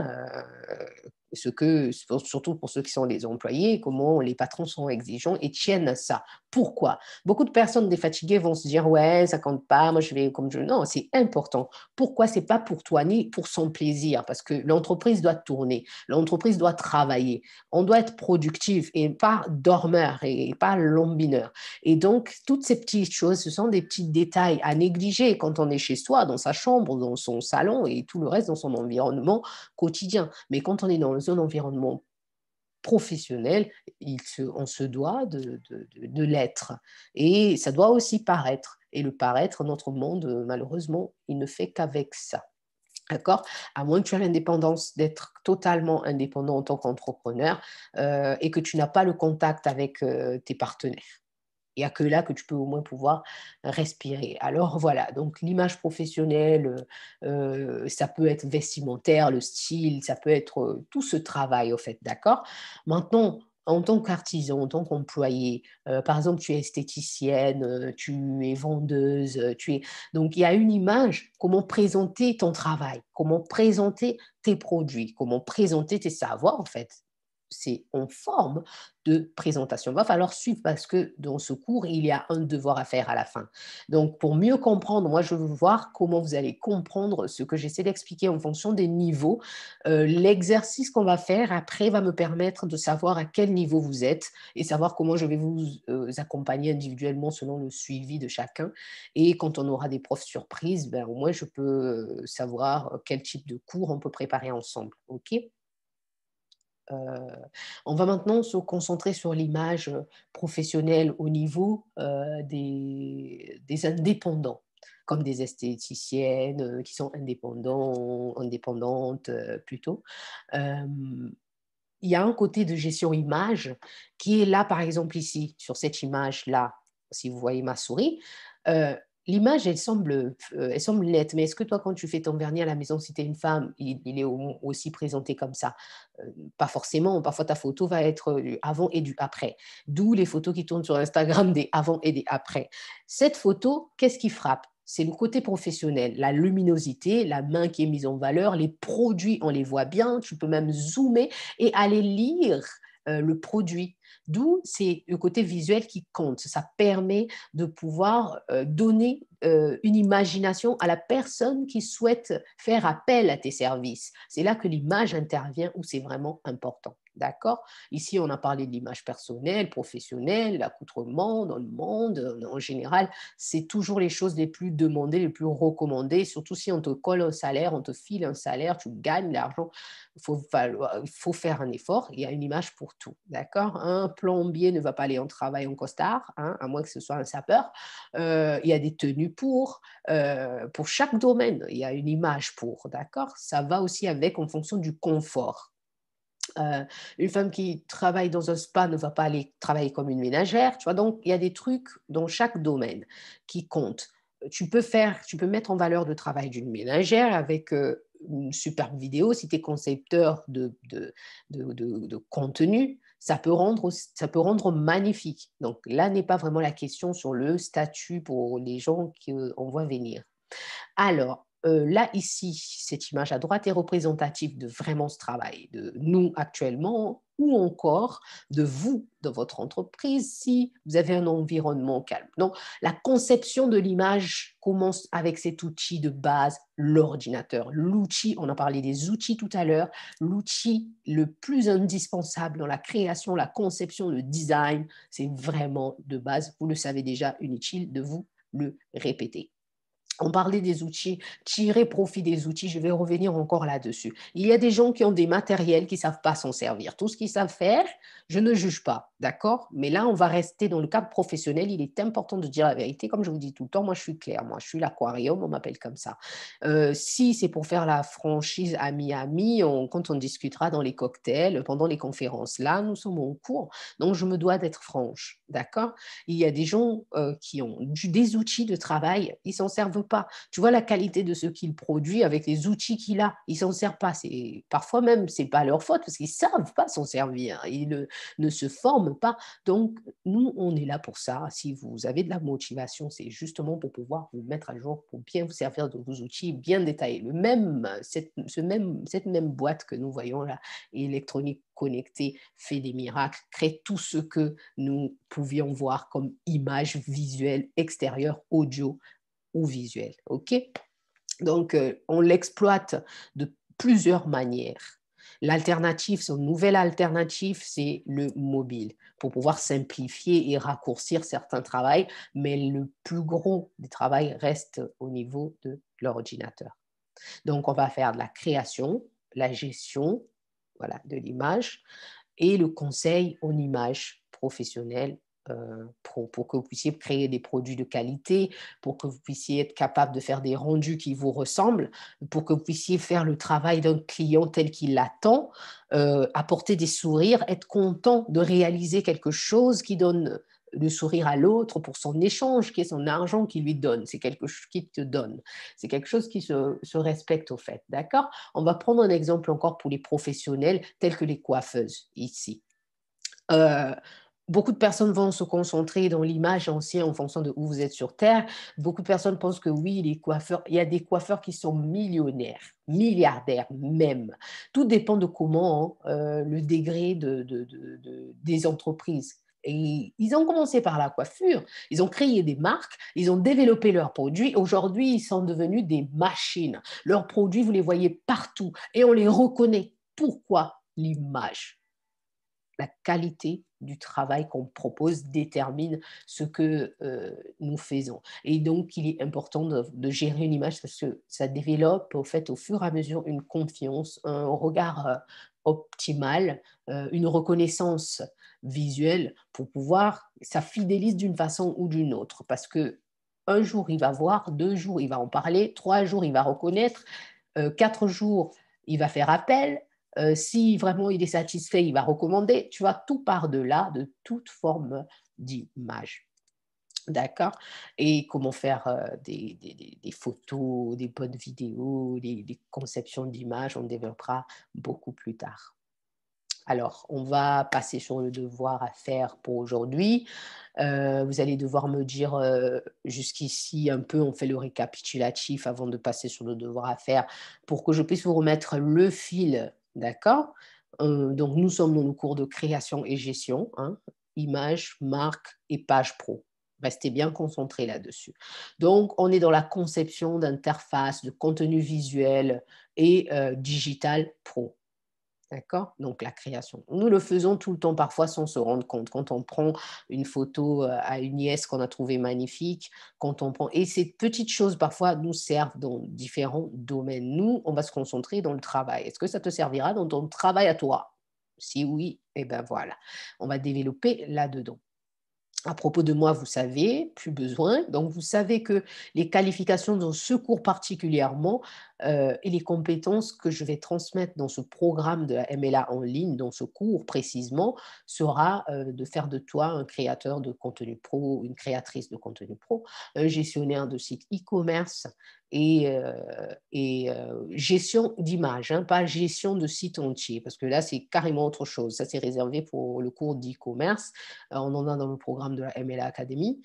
surtout pour ceux qui sont les employés, comment les patrons sont exigeants et tiennent à ça. Pourquoi? Beaucoup de personnes défatiguées vont se dire ouais, ça compte pas, moi je vais comme je. Non, c'est important. Pourquoi? C'est pas pour toi ni pour son plaisir, parce que l'entreprise doit tourner, l'entreprise doit travailler, on doit être productif et pas dormeur et pas lombineur. Et donc, toutes ces petites choses, ce sont des petits détails à négliger quand on est chez soi, dans sa chambre, dans son salon et tout le reste dans son environnement quotidien. Mais quand on est dans un environnement professionnel, on se doit de l'être. Et ça doit aussi paraître. Et le paraître, notre monde, malheureusement, il ne fait qu'avec ça. D'accord? À moins que tu aies l'indépendance d'être totalement indépendant en tant qu'entrepreneur et que tu n'as pas le contact avec tes partenaires. Il n'y a que là que tu peux au moins pouvoir respirer. Alors voilà, donc l'image professionnelle, ça peut être vestimentaire, le style, ça peut être tout ce travail au fait, d'accord? Maintenant, en tant qu'artisan, en tant qu'employé, par exemple, tu es esthéticienne, tu es vendeuse, donc il y a une image, comment présenter ton travail, comment présenter tes produits, comment présenter tes savoirs en fait. C'est en forme de présentation. Il va falloir suivre parce que dans ce cours, il y a un devoir à faire à la fin. Donc, pour mieux comprendre, moi, je veux voir comment vous allez comprendre ce que j'essaie d'expliquer en fonction des niveaux. L'exercice qu'on va faire après va me permettre de savoir à quel niveau vous êtes et savoir comment je vais vous accompagner individuellement selon le suivi de chacun. Et quand on aura des profs surprises, ben, au moins, je peux savoir quel type de cours on peut préparer ensemble. OK? On va maintenant se concentrer sur l'image professionnelle au niveau des indépendants, comme des esthéticiennes qui sont indépendantes plutôt. Euh, il y a un côté de gestion image qui est là, par exemple, ici, sur cette image-là, si vous voyez ma souris. l'image, elle semble nette, mais est-ce que toi, quand tu fais ton vernis à la maison, si tu es une femme, il est aussi présenté comme ça? Pas forcément, parfois ta photo va être du avant et du après. D'où les photos qui tournent sur Instagram des avant et des après. Cette photo, qu'est-ce qui frappe? C'est le côté professionnel, la luminosité, la main qui est mise en valeur, les produits, on les voit bien, tu peux même zoomer et aller lire le produit. D'où c'est le côté visuel qui compte. Ça permet de pouvoir donner une imagination à la personne qui souhaite faire appel à tes services. C'est là que l'image intervient où c'est vraiment important. D'accord? Ici, on a parlé de l'image personnelle, professionnelle, l'accoutrement dans le monde. En général, c'est toujours les choses les plus demandées, les plus recommandées, surtout si on te colle un salaire, on te file un salaire, tu gagnes l'argent. Il faut faire un effort. Il y a une image pour tout. D'accord? Un plombier ne va pas aller en travail en costard, hein, à moins que ce soit un sapeur. Il y a des tenues pour chaque domaine, il y a une image pour, d'accord? Ça va aussi avec en fonction du confort. Une femme qui travaille dans un spa ne va pas aller travailler comme une ménagère, tu vois. Donc, il y a des trucs dans chaque domaine qui comptent. Tu peux mettre en valeur le travail d'une ménagère avec une superbe vidéo. Si tu es concepteur de contenu, ça peut rendre magnifique. Donc, là n'est pas vraiment la question sur le statut pour les gens qu'on voit venir. Alors, là, ici, cette image à droite est représentative de vraiment ce travail, de nous actuellement, ou encore de vous, de votre entreprise, si vous avez un environnement calme. Donc, la conception de l'image commence avec cet outil de base, l'ordinateur. L'outil, on a parlé des outils tout à l'heure, l'outil le plus indispensable dans la création, la conception, le design, c'est vraiment de base, vous le savez déjà, inutile de vous le répéter. On parlait des outils, tirer profit des outils, je vais revenir encore là-dessus. Il y a des gens qui ont des matériels qui ne savent pas s'en servir. Tout ce qu'ils savent faire, je ne juge pas, d'accord? Mais là, on va rester dans le cadre professionnel. Il est important de dire la vérité. Comme je vous dis tout le temps, moi, je suis claire. Moi, je suis l'aquarium, on m'appelle comme ça. Si c'est pour faire la franchise à Miami, quand on discutera dans les cocktails, pendant les conférences, là, nous sommes en cours. Donc, je me dois d'être franche, d'accord? Il y a des gens qui ont des outils de travail, ils ne s'en servent pas. Tu vois la qualité de ce qu'il produit avec les outils qu'il a, ils ne s'en servent pas. Parfois même, ce n'est pas leur faute parce qu'ils ne savent pas s'en servir. Ils ne se forment pas. Donc, nous, on est là pour ça. Si vous avez de la motivation, c'est justement pour pouvoir vous mettre à jour, pour bien vous servir de vos outils bien détaillés. Cette même boîte que nous voyons là, électronique connectée, fait des miracles, crée tout ce que nous pouvions voir comme image visuelle extérieure, audio ou visuelle. OK? Donc, on l'exploite de plusieurs manières. L'alternative, son nouvelle alternative, c'est le mobile pour pouvoir simplifier et raccourcir certains travaux, mais le plus gros du travail reste au niveau de l'ordinateur. Donc, on va faire de la création, la gestion, voilà, de l'image et le conseil en image professionnelle pour que vous puissiez créer des produits de qualité, pour que vous puissiez être capable de faire des rendus qui vous ressemblent, pour que vous puissiez faire le travail d'un client tel qu'il l'attend, apporter des sourires, être content de réaliser quelque chose qui donne le sourire à l'autre pour son échange, qui est son argent qui lui donne. C'est quelque chose qui te donne. C'est quelque chose qui se respecte au fait. D'accord? On va prendre un exemple encore pour les professionnels, tels que les coiffeuses ici. Beaucoup de personnes vont se concentrer dans l'image ancienne en fonction de où vous êtes sur Terre. Beaucoup de personnes pensent que oui, les coiffeurs, il y a des coiffeurs qui sont millionnaires, milliardaires même. Tout dépend de comment le degré des entreprises. Et ils ont commencé par la coiffure, ils ont créé des marques, ils ont développé leurs produits. Aujourd'hui, ils sont devenus des machines. Leurs produits, vous les voyez partout et on les reconnaît. Pourquoi? L'image. La qualité du travail qu'on propose détermine ce que nous faisons. Et donc, il est important de gérer une image parce que ça développe au fait au fur et à mesure une confiance, un regard optimal, une reconnaissance visuelle pour pouvoir, ça fidélise d'une façon ou d'une autre parce que un jour il va voir, 2 jours il va en parler, 3 jours il va reconnaître, 4 jours il va faire appel, si vraiment il est satisfait, il va recommander. Tu vois, tout part de là, de toute forme d'image. D'accord? Et comment faire des photos, des bonnes vidéos, des conceptions d'images, on développera beaucoup plus tard. Alors, on va passer sur le devoir à faire pour aujourd'hui. Vous allez devoir me dire jusqu'ici un peu, on fait le récapitulatif avant de passer sur le devoir à faire pour que je puisse vous remettre le fil, d'accord? Donc, nous sommes dans le cours de création et gestion, hein, images, marque et page pro. Restez bien concentrés là-dessus. Donc, on est dans la conception d'interfaces, de contenu visuel et digital pro. D'accord? Donc la création. Nous le faisons tout le temps, parfois sans se rendre compte. Quand on prend une photo à une nièce qu'on a trouvée magnifique, quand on prend... Et ces petites choses, parfois, nous servent dans différents domaines. Nous, on va se concentrer dans le travail. Est-ce que ça te servira dans ton travail à toi? Si oui, eh bien voilà. On va développer là-dedans. À propos de moi, vous savez, plus besoin. Donc, vous savez que les qualifications dans ce cours particulièrement et les compétences que je vais transmettre dans ce programme de la MLA en ligne, dans ce cours précisément, sera de faire de toi un créateur de contenu pro, une créatrice de contenu pro, un gestionnaire de site e-commerce et gestion d'images, hein, pas gestion de site entier, parce que là, c'est carrément autre chose. Ça, c'est réservé pour le cours d'e-commerce. On en a dans le programme de la MLA Academy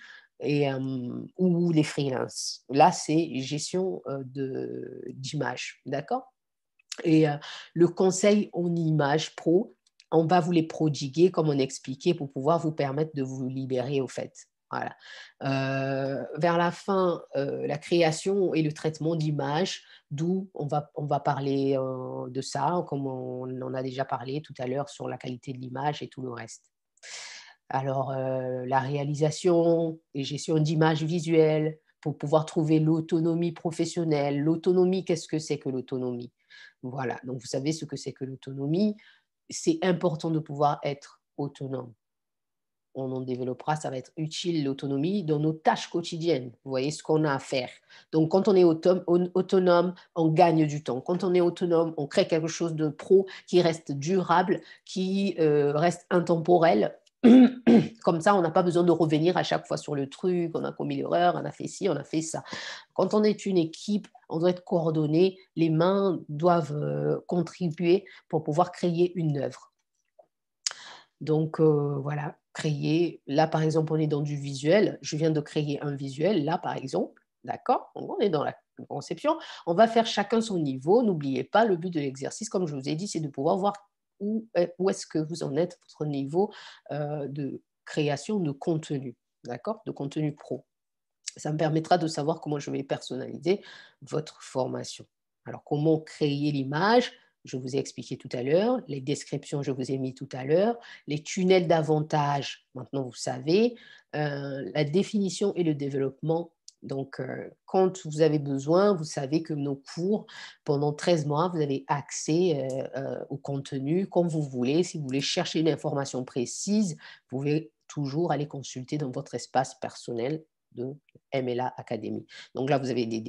ou les freelances. Là, c'est gestion d'images, d'accord? Et le conseil en images pro, on va vous les prodiguer, comme on expliquait, pour pouvoir vous permettre de vous libérer au fait. Voilà. Vers la fin, la création et le traitement d'images, d'où on va parler de ça, comme on en a déjà parlé tout à l'heure sur la qualité de l'image et tout le reste. Alors, la réalisation et gestion d'images visuelles pour pouvoir trouver l'autonomie professionnelle. L'autonomie, qu'est-ce que c'est que l'autonomie? Voilà, donc vous savez ce que c'est que l'autonomie. C'est important de pouvoir être autonome. On en développera, ça va être utile l'autonomie dans nos tâches quotidiennes. Vous voyez ce qu'on a à faire. Donc, quand on est autonome, on gagne du temps. Quand on est autonome, on crée quelque chose de pro qui reste durable, qui reste intemporel. Comme ça, on n'a pas besoin de revenir à chaque fois sur le truc, on a commis l'erreur, on a fait ci, on a fait ça. Quand on est une équipe, on doit être coordonné, les mains doivent contribuer pour pouvoir créer une œuvre. Donc voilà, créer. Là, par exemple, on est dans du visuel. Je viens de créer un visuel, là, par exemple. D'accord? On est dans la conception. On va faire chacun son niveau. N'oubliez pas, le but de l'exercice, comme je vous ai dit, c'est de pouvoir voir où est-ce que vous en êtes, votre niveau de création de contenu. D'accord? De contenu pro. Ça me permettra de savoir comment je vais personnaliser votre formation. Alors, comment créer l'image? Je vous ai expliqué tout à l'heure. Les descriptions, je vous ai mis tout à l'heure. Les tunnels d'avantage, maintenant vous savez. La définition et le développement. Donc, quand vous avez besoin, vous savez que nos cours, pendant 13 mois, vous avez accès au contenu comme vous voulez. Si vous voulez chercher une information précise, vous pouvez toujours aller consulter dans votre espace personnel de MLA Academy. Donc là, vous avez des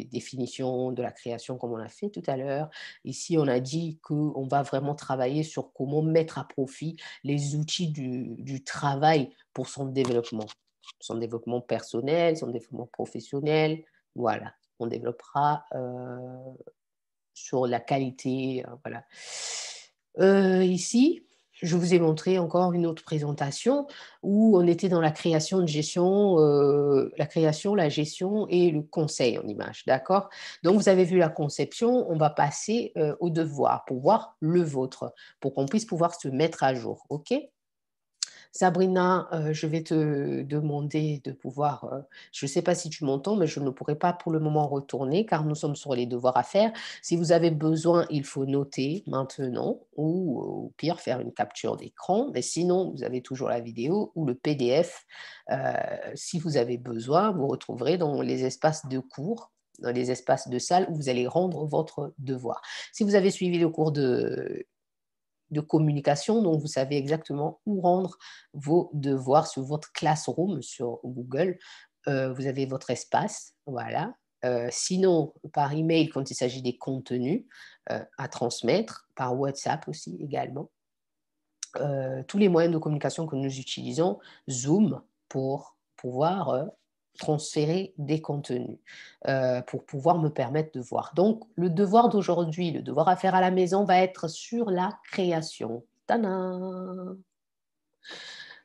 définitions de la création comme on l'a fait tout à l'heure. Ici, on a dit qu'on va vraiment travailler sur comment mettre à profit les outils du travail pour son développement personnel, son développement professionnel. Voilà, on développera sur la qualité. Voilà. Ici, je vous ai montré encore une autre présentation où on était dans la création de gestion, la création, la gestion et le conseil en image, d'accord? Donc, vous avez vu la conception, on va passer au devoir pour voir le vôtre, pour qu'on puisse pouvoir se mettre à jour, ok? Sabrina, je vais te demander de pouvoir, je ne sais pas si tu m'entends, mais je ne pourrai pas pour le moment retourner car nous sommes sur les devoirs à faire. Si vous avez besoin, il faut noter maintenant ou au pire faire une capture d'écran. Mais sinon, vous avez toujours la vidéo ou le PDF. Si vous avez besoin, vous retrouverez dans les espaces de cours, dans les espaces de salle où vous allez rendre votre devoir. Si vous avez suivi le cours de communication, donc vous savez exactement où rendre vos devoirs sur votre Classroom sur Google. Vous avez votre espace, voilà. Sinon, par email, quand il s'agit des contenus à transmettre, par WhatsApp aussi également. Tous les moyens de communication que nous utilisons, Zoom pour pouvoir transférer des contenus, pour pouvoir me permettre de voir. Donc, le devoir d'aujourd'hui, le devoir à faire à la maison va être sur la création. Tadam!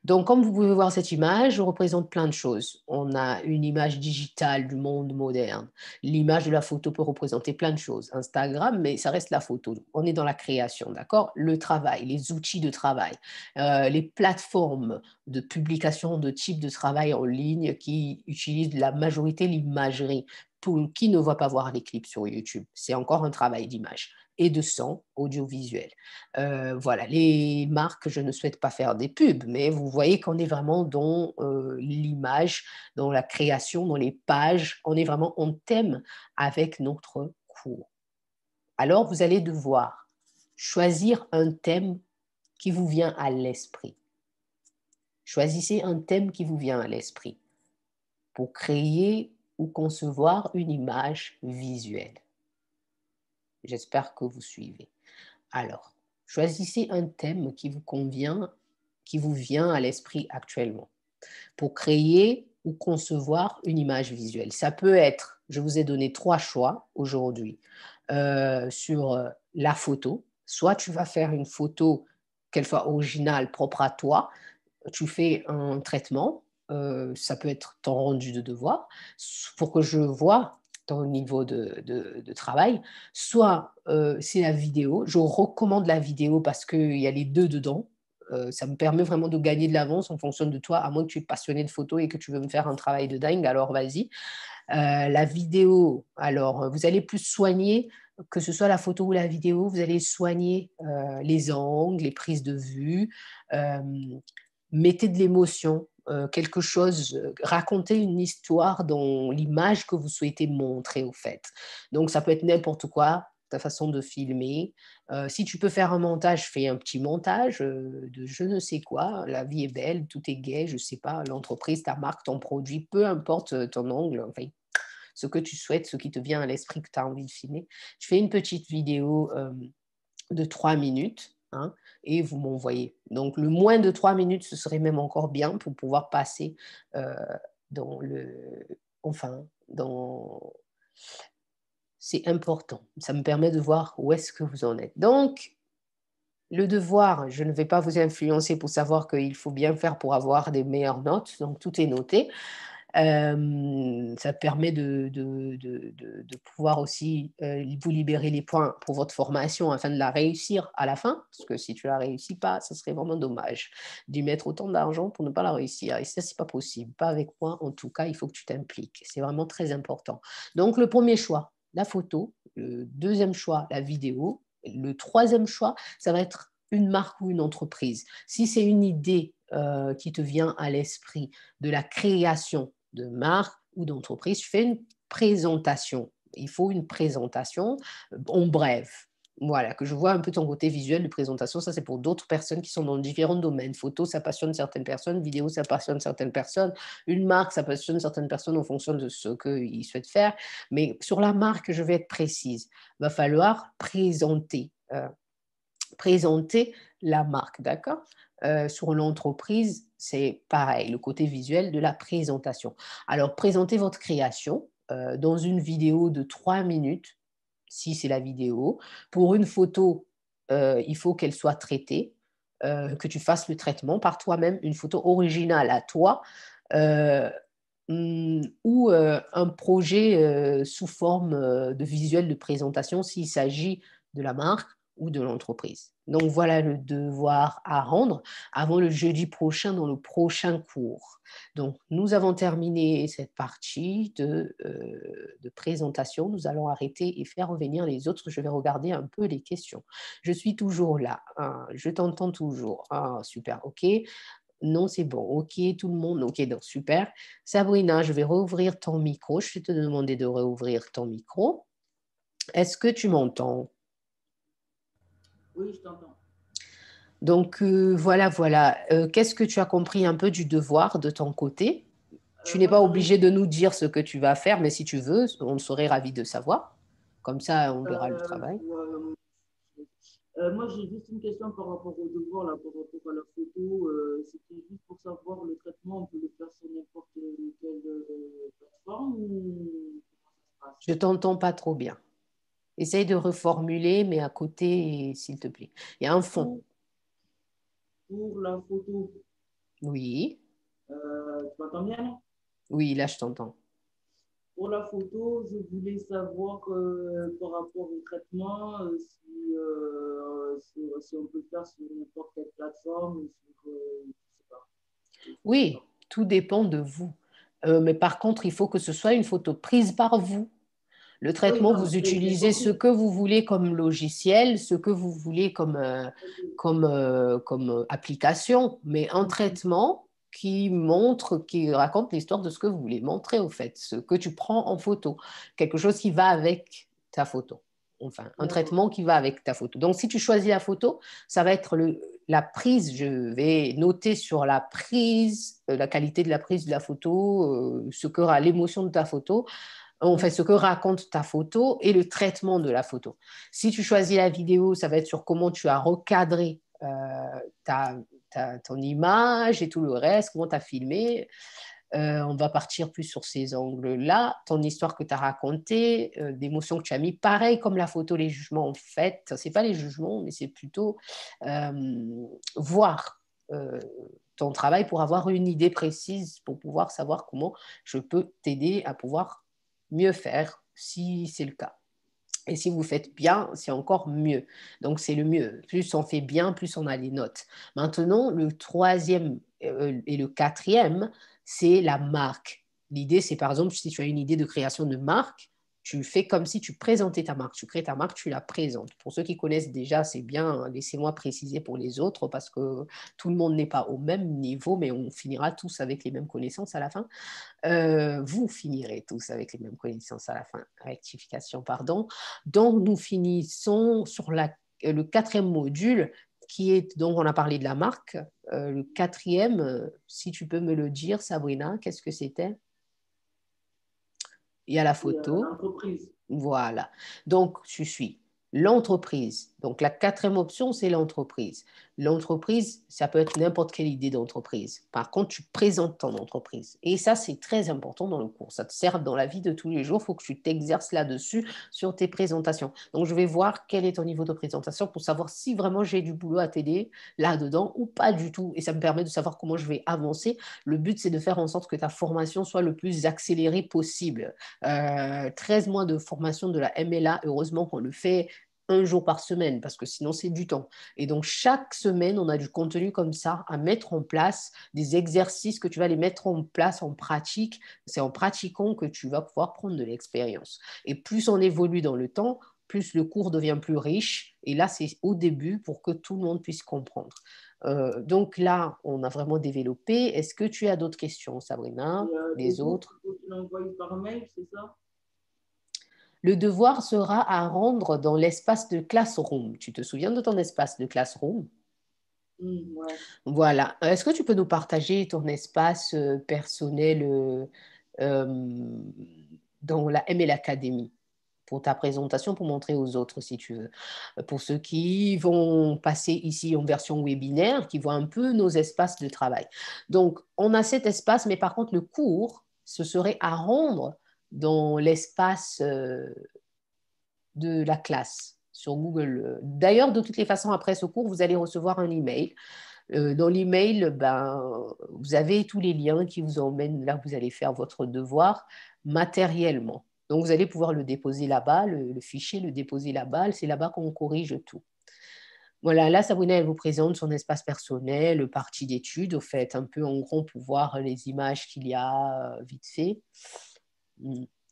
Donc, comme vous pouvez voir cette image, je représente plein de choses. On a une image digitale du monde moderne. L'image de la photo peut représenter plein de choses. Instagram, mais ça reste la photo. On est dans la création, d'accord? Le travail, les outils de travail, les plateformes de publication de type de travail en ligne qui utilisent la majorité l'imagerie. Pour qui ne va pas voir les clips sur YouTube, c'est encore un travail d'image et de son audiovisuel. Voilà, les marques, je ne souhaite pas faire des pubs, mais vous voyez qu'on est vraiment dans l'image, dans la création, dans les pages, on est vraiment en thème avec notre cours. Alors, vous allez devoir choisir un thème qui vous vient à l'esprit. Choisissez un thème qui vous vient à l'esprit pour créer ou concevoir une image visuelle. J'espère que vous suivez. Alors, choisissez un thème qui vous convient, qui vous vient à l'esprit actuellement pour créer ou concevoir une image visuelle. Ça peut être, je vous ai donné 3 choix aujourd'hui sur la photo. Soit tu vas faire une photo, qu'elle soit originale, propre à toi, tu fais un traitement, ça peut être ton rendu de devoir, pour que je vois ton niveau de travail, soit c'est la vidéo, je recommande la vidéo parce qu'il y a les deux dedans, ça me permet vraiment de gagner de l'avance en fonction de toi, à moins que tu es passionné de photo et que tu veux me faire un travail de dingue, alors vas-y. La vidéo, alors vous allez plus soigner, que ce soit la photo ou la vidéo, vous allez soigner les angles, les prises de vue, mettez de l'émotion, quelque chose, racontez une histoire dans l'image que vous souhaitez montrer au fait. Donc ça peut être n'importe quoi, ta façon de filmer. Si tu peux faire un montage, fais un petit montage de je ne sais quoi, la vie est belle, tout est gai, je ne sais pas, l'entreprise, ta marque, ton produit, peu importe ton angle, enfin, ce que tu souhaites, ce qui te vient à l'esprit que tu as envie de filmer. Je fais une petite vidéo de 3 minutes, hein, et vous m'envoyez. Donc, le moins de 3 minutes, ce serait même encore bien pour pouvoir passer euh, dans le... Enfin, dans... C'est important. Ça me permet de voir où est-ce que vous en êtes. Donc, le devoir, je ne vais pas vous influencer pour savoir qu'il faut bien faire pour avoir des meilleures notes. Donc, tout est noté. Ça permet de pouvoir aussi vous libérer les points pour votre formation afin de la réussir à la fin, parce que si tu ne la réussis pas, ce serait vraiment dommage d'y mettre autant d'argent pour ne pas la réussir. Et ça, ce n'est pas possible. Pas avec moi, en tout cas, il faut que tu t'impliques. C'est vraiment très important. Donc, le premier choix, la photo. Le deuxième choix, la vidéo. Le troisième choix, ça va être une marque ou une entreprise. Si c'est une idée qui te vient à l'esprit de la création de marque ou d'entreprise, tu fais une présentation. Il faut une présentation en bref. Voilà, que je vois un peu ton côté visuel de présentation. Ça, c'est pour d'autres personnes qui sont dans différents domaines. Photo, ça passionne certaines personnes. Vidéo, ça passionne certaines personnes. Une marque, ça passionne certaines personnes en fonction de ce qu'ils souhaitent faire. Mais sur la marque, je vais être précise. Il va falloir présenter la marque, d'accord? Sur l'entreprise, c'est pareil, le côté visuel de la présentation. Alors, présentez votre création dans une vidéo de 3 minutes, si c'est la vidéo. Pour une photo, il faut qu'elle soit traitée, que tu fasses le traitement par toi-même, une photo originale à toi. Euh, ou un projet sous forme de visuel de présentation s'il s'agit de la marque ou de l'entreprise. Donc voilà le devoir à rendre avant le jeudi prochain dans le prochain cours. Donc nous avons terminé cette partie de présentation. Nous allons arrêter et faire revenir les autres. Je vais regarder un peu les questions. Je suis toujours là. Ah, je t'entends toujours. Ah, super, ok. Non, c'est bon. OK, tout le monde. OK, donc super. Sabrina, je vais rouvrir ton micro. Je vais te demander de rouvrir ton micro. Est-ce que tu m'entends? Oui, je t'entends. Donc, voilà. Qu'est-ce que tu as compris un peu du devoir de ton côté? Tu n'es Moi, pas j'aurais obligé de nous dire ce que tu vas faire, mais si tu veux, on serait ravis de savoir. Comme ça, on verra le travail. moi, j'ai juste une question par rapport au devoir, là, par rapport à la photo. C'était juste pour savoir le traitement, on peut le faire sur n'importe Je t'entends pas trop bien. Essaye de reformuler, mais à côté, s'il te plaît. Il y a un fond. Pour la photo, Oui, tu m'entends bien là? oui, là, je t'entends. Pour la photo, je voulais savoir par rapport au traitement, si on peut le faire sur n'importe quelle plateforme ou sur, je sais pas. Je sais Oui, pas. tout dépend de vous. Mais par contre, il faut que ce soit une photo prise par vous. Le Oui, traitement, non, vous j'ai utilisez ce compris. que vous voulez comme logiciel, ce que vous voulez Ok. comme application, mais un traitement qui raconte l'histoire de ce que vous voulez montrer, au fait, ce que tu prends en photo, quelque chose qui va avec ta photo. Enfin, un D'accord. traitement qui va avec ta photo. Donc, si tu choisis la photo, ça va être la prise. Je vais noter sur la prise, la qualité de la prise de la photo, ce que l'émotion de ta photo, en fait, ce que raconte ta photo et le traitement de la photo. Si tu choisis la vidéo, ça va être sur comment tu as recadré ton image et tout le reste, comment tu as filmé. On va partir plus sur ces angles-là. Ton histoire que tu as racontée, d'émotions que tu as mis, pareil comme la photo, les jugements, en fait. Ce n'est pas les jugements, mais c'est plutôt voir ton travail pour avoir une idée précise, pour pouvoir savoir comment je peux t'aider à pouvoir mieux faire si c'est le cas. Et si vous faites bien, c'est encore mieux. Donc, c'est le mieux. Plus on fait bien, plus on a les notes. Maintenant, le troisième et le quatrième, c'est la marque. L'idée, c'est par exemple, si tu as une idée de création de marque, tu fais comme si tu présentais ta marque. Tu crées ta marque, tu la présentes. Pour ceux qui connaissent déjà, c'est bien. Laissez-moi préciser pour les autres parce que tout le monde n'est pas au même niveau, mais on finira tous avec les mêmes connaissances à la fin. Vous finirez tous avec les mêmes connaissances à la fin. Rectification, pardon. Donc, nous finissons sur le quatrième module qui est, donc on a parlé de la marque. Le quatrième, si tu peux me le dire, Sabrina, qu'est-ce que c'était? Il y a la Et photo. l'entreprise. Voilà. Donc, tu suis l'entreprise. Donc, la quatrième option, c'est l'entreprise. L'entreprise, ça peut être n'importe quelle idée d'entreprise. Par contre, tu présentes ton entreprise. Et ça, c'est très important dans le cours. Ça te sert dans la vie de tous les jours. Il faut que tu t'exerces là-dessus sur tes présentations. Donc, je vais voir quel est ton niveau de présentation pour savoir si vraiment j'ai du boulot à t'aider là-dedans ou pas du tout. Et ça me permet de savoir comment je vais avancer. Le but, c'est de faire en sorte que ta formation soit le plus accélérée possible. 13 mois de formation de la MLA, heureusement qu'on le fait un jour par semaine, parce que sinon c'est du temps. Et donc chaque semaine, on a du contenu comme ça à mettre en place, des exercices que tu vas les mettre en place en pratique. C'est en pratiquant que tu vas pouvoir prendre de l'expérience. Et plus on évolue dans le temps, plus le cours devient plus riche. Et là, c'est au début pour que tout le monde puisse comprendre. Donc là, on a vraiment développé. Est-ce que tu as d'autres questions, Sabrina? Et Les devoir, il autres? faut que l'envoyer par mail, c'est ça? Le devoir sera à rendre dans l'espace de Classroom. Tu te souviens de ton espace de Classroom? Ouais. Voilà. Est-ce que tu peux nous partager ton espace personnel euh, dans la ML Academy pour ta présentation, pour montrer aux autres si tu veux. Pour ceux qui vont passer ici en version webinaire, qui voient un peu nos espaces de travail. Donc, on a cet espace, mais par contre, le cours, ce serait à rendre dans l'espace de la classe sur Google. D'ailleurs, de toutes les façons, après ce cours, vous allez recevoir un email. Dans l'email, ben, vous avez tous les liens qui vous emmènent là où vous allez faire votre devoir matériellement. Donc, vous allez pouvoir le déposer là-bas, le fichier, le déposer là-bas. C'est là-bas qu'on corrige tout. Voilà, là, Sabrina, elle vous présente son espace personnel, le parti d'études, au fait, un peu en gros pour voir les images qu'il y a vite fait.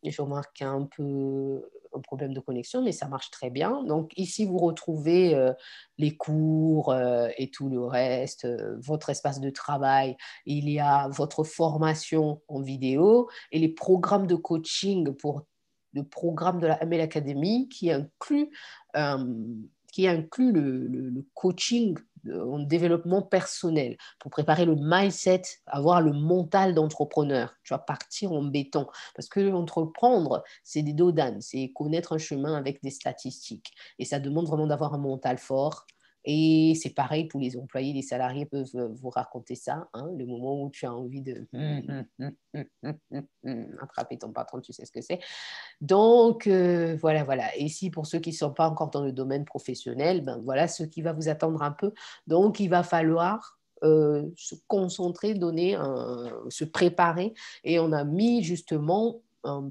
Et je remarque un peu un problème de connexion, mais ça marche très bien. Donc ici, vous retrouvez les cours et tout le reste, votre espace de travail. Il y a votre formation en vidéo et les programmes de coaching pour le programme de la ML Academy euh, qui inclut le coaching en développement personnel pour préparer le mindset, avoir le mental d'entrepreneur. Tu vas partir en béton. Parce que entreprendre, c'est des dos d'âne, c'est connaître un chemin avec des statistiques. Et ça demande vraiment d'avoir un mental fort Et c'est pareil pour les employés, les salariés peuvent vous raconter ça, hein, le moment où tu as envie de attraper ton patron, tu sais ce que c'est. Donc, voilà, voilà. Et si pour ceux qui ne sont pas encore dans le domaine professionnel, ben voilà ce qui va vous attendre un peu. Donc, il va falloir se concentrer, se préparer. Et on a mis justement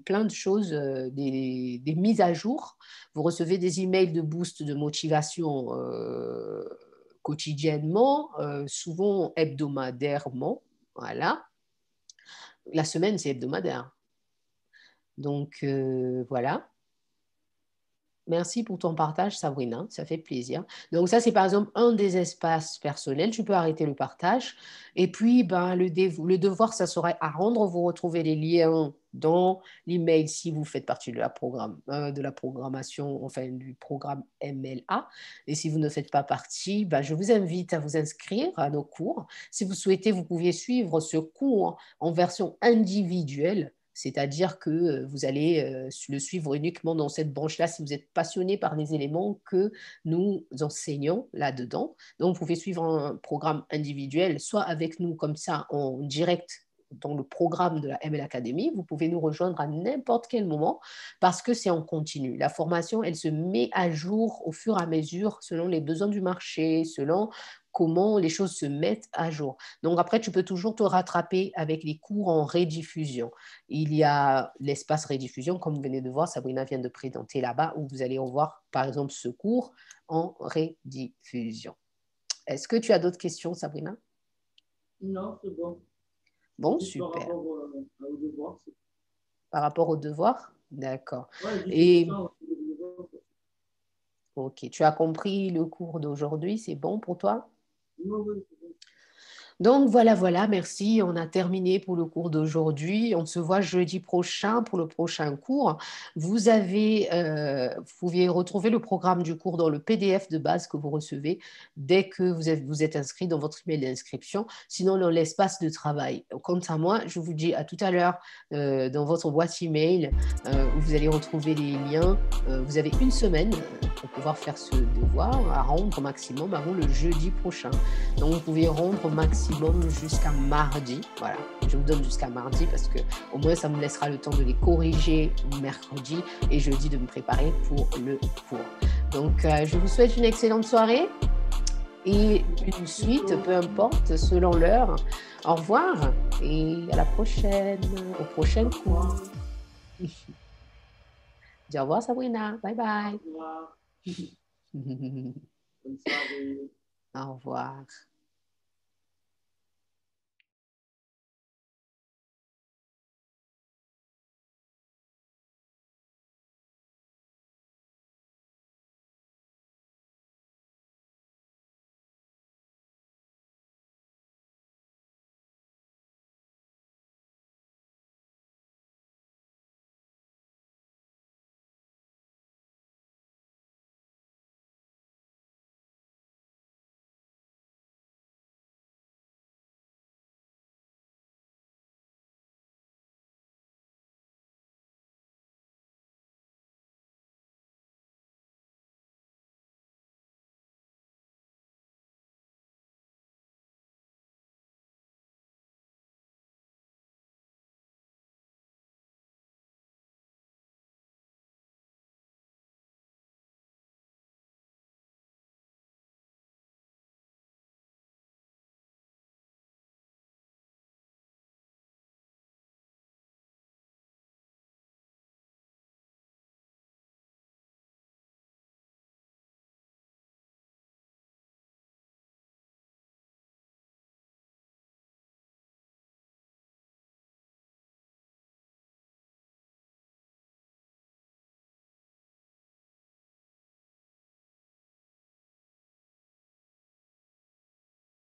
plein de choses, des mises à jour. Vous recevez des emails de boost de motivation quotidiennement, souvent hebdomadairement. Voilà. La semaine, c'est hebdomadaire. Donc, voilà. Merci pour ton partage, Sabrina. Ça fait plaisir. Donc, ça, c'est par exemple un des espaces personnels. Tu peux arrêter le partage. Et puis, ben, le devoir, ça serait à rendre. Vous retrouvez les liens dans l'email si vous faites partie de de la programmation, enfin, du programme MLA. Et si vous ne faites pas partie, ben, je vous invite à vous inscrire à nos cours. Si vous souhaitez, vous pouvez suivre ce cours en version individuelle. C'est-à-dire que vous allez le suivre uniquement dans cette branche-là si vous êtes passionné par les éléments que nous enseignons là-dedans. Donc, vous pouvez suivre un programme individuel, soit avec nous comme ça en direct dans le programme de la ML Academy. Vous pouvez nous rejoindre à n'importe quel moment parce que c'est en continu. La formation, elle se met à jour au fur et à mesure selon les besoins du marché, selon comment les choses se mettent à jour. Donc après, tu peux toujours te rattraper avec les cours en rediffusion. Il y a l'espace rediffusion, comme vous venez de voir, Sabrina vient de présenter là-bas, où vous allez revoir, par exemple, ce cours en rediffusion. Est-ce que tu as d'autres questions, Sabrina? Non, c'est bon. Bon, Juste super. par rapport au devoir. Par rapport au devoir? D'accord. Ouais, Et ça, le devoir. ok, tu as compris le cours d'aujourd'hui, c'est bon pour toi? Non, oui, c'est bon. Donc voilà, voilà, merci. On a terminé pour le cours d'aujourd'hui. On se voit jeudi prochain pour le prochain cours. Vous pouvez retrouver le programme du cours dans le PDF de base que vous recevez dès que vous êtes inscrit dans votre email d'inscription, sinon dans l'espace de travail. Quant à moi, je vous dis à tout à l'heure dans votre boîte email où vous allez retrouver les liens. Vous avez une semaine pour pouvoir faire ce devoir à rendre au maximum avant le jeudi prochain. Donc, vous pouvez rendre au maximum jusqu'à mardi. Voilà, je vous donne jusqu'à mardi parce que au moins, ça me laissera le temps de les corriger mercredi et jeudi de me préparer pour le cours. Donc, je vous souhaite une excellente soirée et une suite, peu importe, selon l'heure. Au revoir et à la prochaine, au prochain cours. Dis au revoir, Sabrina. Bye bye. Au revoir. Bonne soirée. Au revoir.